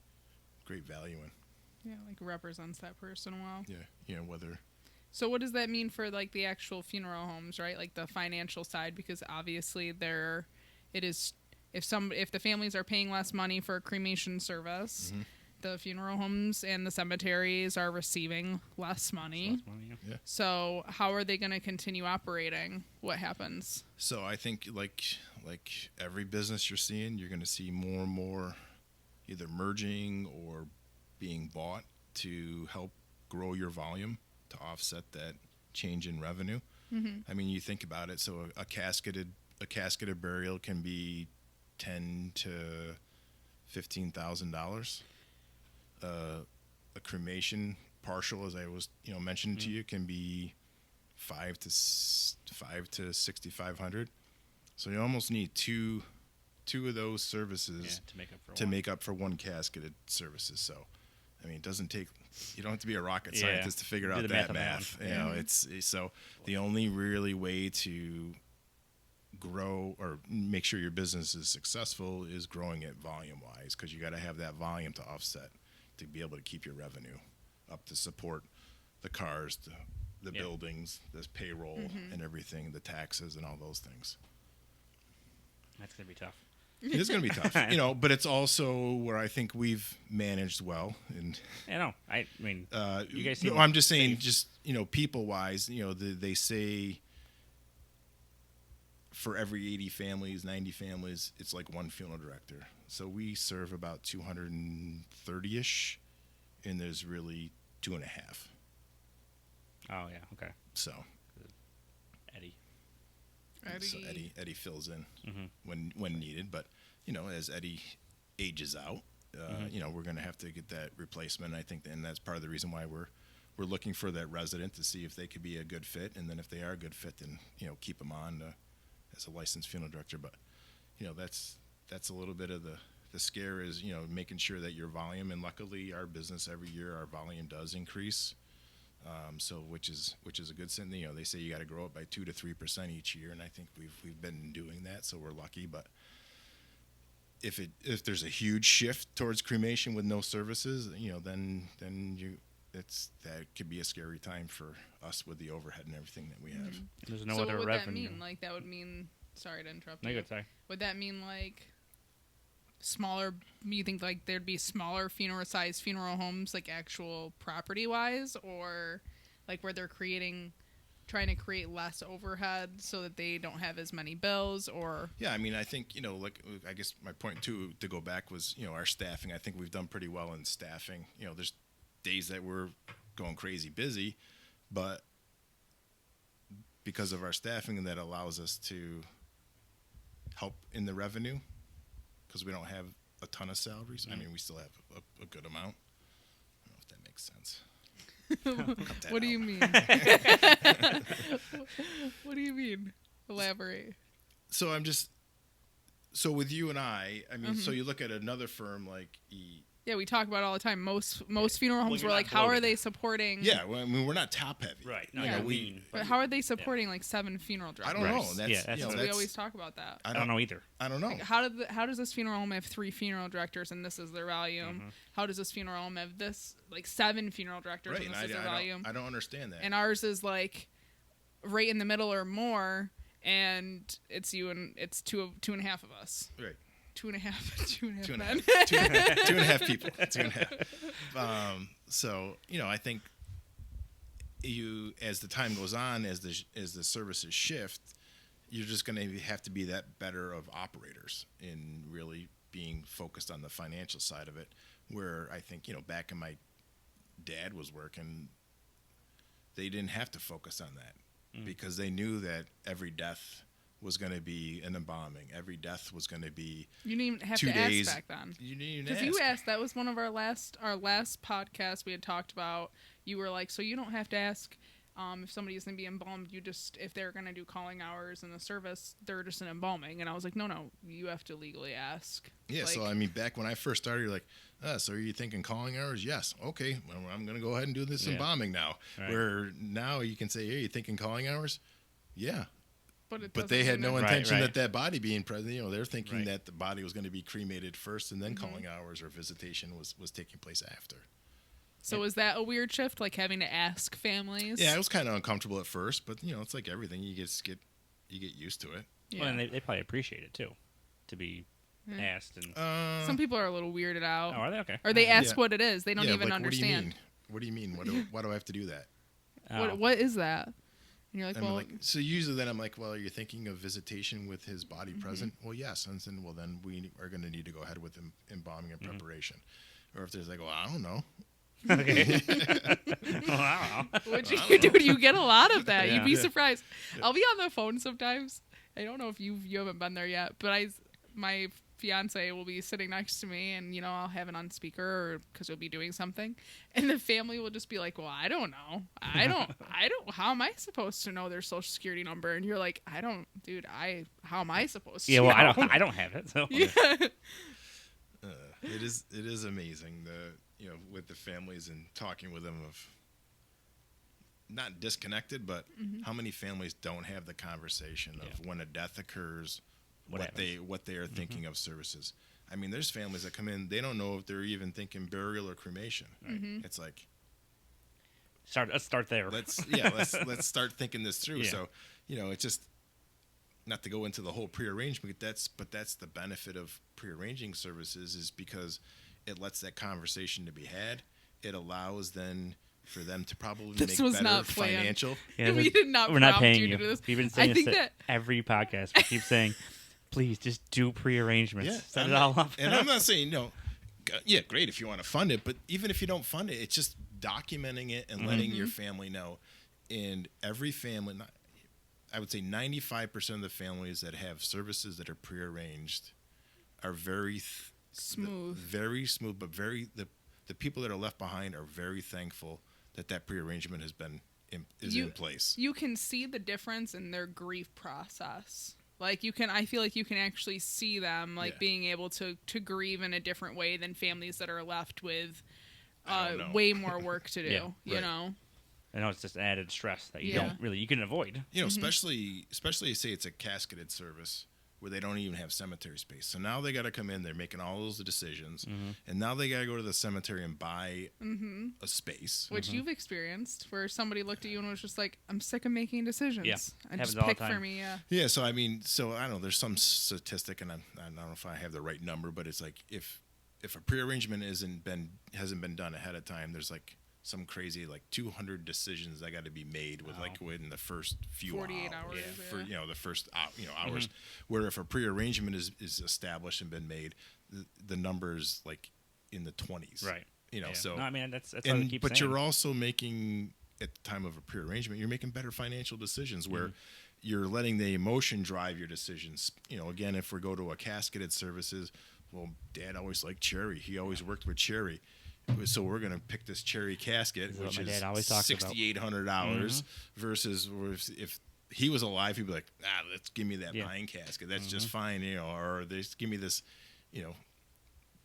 great value in. Yeah, like represents that person well. Yeah, whether. So what does that mean for like the actual funeral homes, right? Like the financial side, because obviously it is if the families are paying less money for a cremation service, the funeral homes and the cemeteries are receiving less money. Yeah. So how are they going to continue operating? What happens? So I think like every business you're seeing, you're going to see more and more either merging or being bought to help grow your volume to offset that change in revenue. I mean, you think about it. So a casketed burial can be $10,000 to $15,000. A cremation partial, as I was mentioning to you, can be $5,000 to $6,500. So you almost need two of those services to make up for one casketed services. So I mean, it doesn't take, you don't have to be a rocket scientist to figure out that math. It's so the only really way to grow or make sure your business is successful is growing it volume wise, because you got to have that volume to offset to be able to keep your revenue up to support the cars, the buildings, the payroll, and everything, the taxes, and all those things. That's gonna be tough. It is going to be tough, but it's also where I think we've managed well. And I mean, you guys. No, I'm just saying, people wise, they say for every 80 families, 90 families, it's like one funeral director. So we serve about 230-ish, and there's really 2.5. Oh yeah, okay. So Eddie. So Eddie fills in when needed, but as Eddie ages out, we're going to have to get that replacement. I think, and that's part of the reason why we're looking for that resident to see if they could be a good fit, and then if they are a good fit, then keep them on as a licensed funeral director. But that's a little bit of the scare is making sure that your volume, and luckily our business every year our volume does increase. So which is a good thing. They say you got to grow it by 2 to 3% each year, and I think we've been doing that, so we're lucky. But if there's a huge shift towards cremation with no services, then that could be a scary time for us with the overhead and everything that we have. There's no other revenue. So what would that mean? Like that would mean. Sorry to interrupt. No, good. Sorry. Would that mean like smaller? You think like there'd be smaller funeral-sized funeral homes, like actual property-wise, or like where they're trying to create less overhead so that they don't have as many bills? Or yeah, I mean, I think I guess my point too to go back was our staffing. I think we've done pretty well in staffing. There's days that we're going crazy busy, but because of our staffing, that allows us to help in the revenue because we don't have a ton of salaries. I mean, we still have a good amount. I don't know if that makes sense. What do you mean? What do you mean? Elaborate. So with you and I mean, so you look at another firm like Yeah, we talk about it all the time. Most funeral homes were like, how are they supporting? Yeah, well, I mean, we're not top heavy. Right. No, yeah, but how are they supporting like 7 funeral directors? I don't know. That's we always talk about that. I don't know either. I don't know. Like, how does this funeral home have 3 funeral directors and this is their volume? How does this funeral home have this like 7 funeral directors and this is their volume? I don't understand that. And ours is like right in the middle or more, and it's you and it's two and a half of us. Right. 2.5 men. 2.5 people. 2.5. So I think as the time goes on, as the services shift, you're just going to have to be that better of operators in really being focused on the financial side of it. Where I think back when my dad was working, they didn't have to focus on that because they knew that every death was going to be an embalming. Every death was going to be you didn't even have 2 to days. ask back then. You didn't even because you asked. That was one of our last podcast we had talked about. You were like, so you don't have to ask if somebody is going to be embalmed. You just if they're going to do calling hours in the service, they're just an embalming. And I was like, no, you have to legally ask. Yeah. So I mean, back when I first started, you're like, so are you thinking calling hours? Yes. Okay. Well, I'm going to go ahead and do this embalming now. Right. Where now you can say, hey, you thinking calling hours? Yeah. But they had no intention that body being present. They're thinking that the body was going to be cremated first, and then calling hours or visitation was taking place after. So was that a weird shift, like having to ask families? Yeah, it was kind of uncomfortable at first, but it's like everything. You get used to it. Yeah. Well, and they probably appreciate it too, to be asked. And some people are a little weirded out. Oh, are they? Okay. Or they ask what it is. They don't even understand. What do you mean? Why do I have to do that? What is that? And you're like, so usually then I'm like, well, are you thinking of visitation with his body present? Well, yes. And then, then we are going to need to go ahead with embalming and preparation. Or if there's like, well, I don't know. Okay. Wow. What you do? You get a lot of that. Yeah. You'd be surprised. I'll be on the phone sometimes. I don't know if you haven't been there yet, but my fiance will be sitting next to me, and I'll have it on speaker because we'll be doing something, and the family will just be like, well, I don't know. I don't how am I supposed to know their social security number? And you're like, I don't, dude, how am I supposed to know? Well, I don't have it, so yeah. It is amazing with the families and talking with them of not disconnected, but how many families don't have the conversation of when a death occurs, what they are thinking of services. I mean, there's families that come in, they don't know if they're even thinking burial or cremation. Right? It's like, Let's start there. Let's start thinking this through. Yeah. So, it's just not to go into the whole prearrangement. But that's the benefit of prearranging services, is because it lets that conversation to be had. It allows then for them to probably This make was better not planned. financial. Yeah, We did not We're not prompt paying you you. to do this. We've been I saying think this that every podcast. We keep saying, please just do prearrangements. Set it all up. And I'm not saying yeah, great if you want to fund it, but even if you don't fund it, it's just documenting it and letting your family know. And every family, I would say 95% of the families that have services that are prearranged are very smooth. Very smooth, but the people that are left behind are very thankful that prearrangement has been in place. You can see the difference in their grief process. Like I feel like you can actually see them being able to grieve in a different way than families that are left with way more work to do. Yeah, you know. I know it's just added stress that you can avoid. Especially say it's a casketed service where they don't even have cemetery space. So now they got to come in, they're making all those decisions, and now they got to go to the cemetery and buy a space. Which you've experienced, where somebody looked at you and was just like, I'm sick of making decisions. Yeah. And Happens just all the pick time. for me, yeah. Yeah, so I don't know, there's some statistic, and I don't know if I have the right number, but it's like if a prearrangement hasn't been done ahead of time, there's like some crazy 200 decisions that got to be made within the first few 48 hours. The first hours. Where if a prearrangement is established and been made, the numbers in the 20s. Right. So no, I mean that's what we keep but saying. you're also making, at the time of a prearrangement, you're making better financial decisions where you're letting the emotion drive your decisions. Again, if we go to a casketed services, well, Dad always liked cherry. He always worked with cherry. So we're going to pick this cherry casket, which is $6,800 versus if he was alive, he'd be like, let's give me that pine casket. That's just fine, or they just give me this,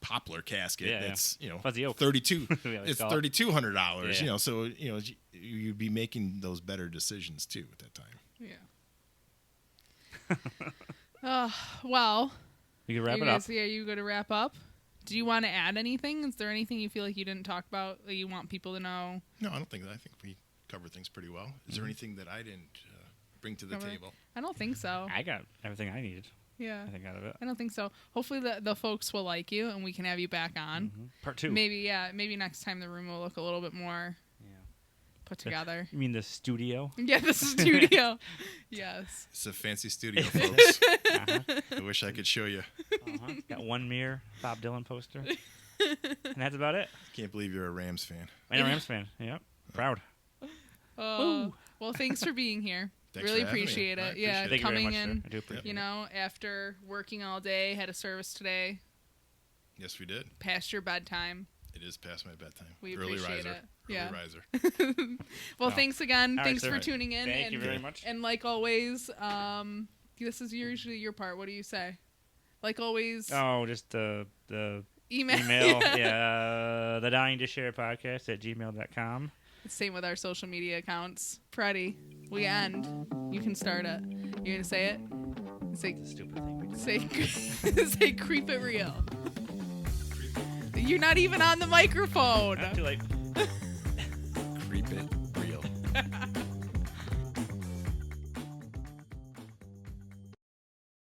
poplar casket. That's, fuzzy oak. 32. It's It's $3,200. So, you'd be making those better decisions too at that time. Yeah. Well. You can wrap it up. Yeah, you go to wrap up. Do you want to add anything? Is there anything you feel like you didn't talk about that you want people to know? No, I don't think that. I think we covered things pretty well. Is there anything that I didn't bring to the table? I don't think so. I got everything I needed. Yeah. I think out of it. I don't think so. Hopefully the folks will like you and we can have you back on. Part 2. Maybe next time the room will look a little bit more put together. You mean the studio? Yeah, the studio. Yes. It's a fancy studio, folks. I wish I could show you. Got one mirror, Bob Dylan poster. And that's about it. Can't believe you're a Rams fan. I'm a Rams fan. Yep. Proud. Well, thanks for being here. Thanks really for having me. appreciate I it. appreciate it. Thank Coming you very much, in, sir. I do appreciate it. after working all day, had a service today, Yes, we did. past your bedtime. It is past my bedtime. We Early appreciate riser. it. Early Yeah. riser. Well, thanks again. All right, Thanks sir. for tuning in. Thank you very much. And like always, this is usually your part. What do you say? Like always, Oh, just the email. Yeah, the Dying to Share podcast at gmail.com. Same with our social media accounts. Freddie, we end. You can start it. You're gonna say it. Say Stupid thing. say creep it real. You're not even on the microphone. Not too late. Creep it real.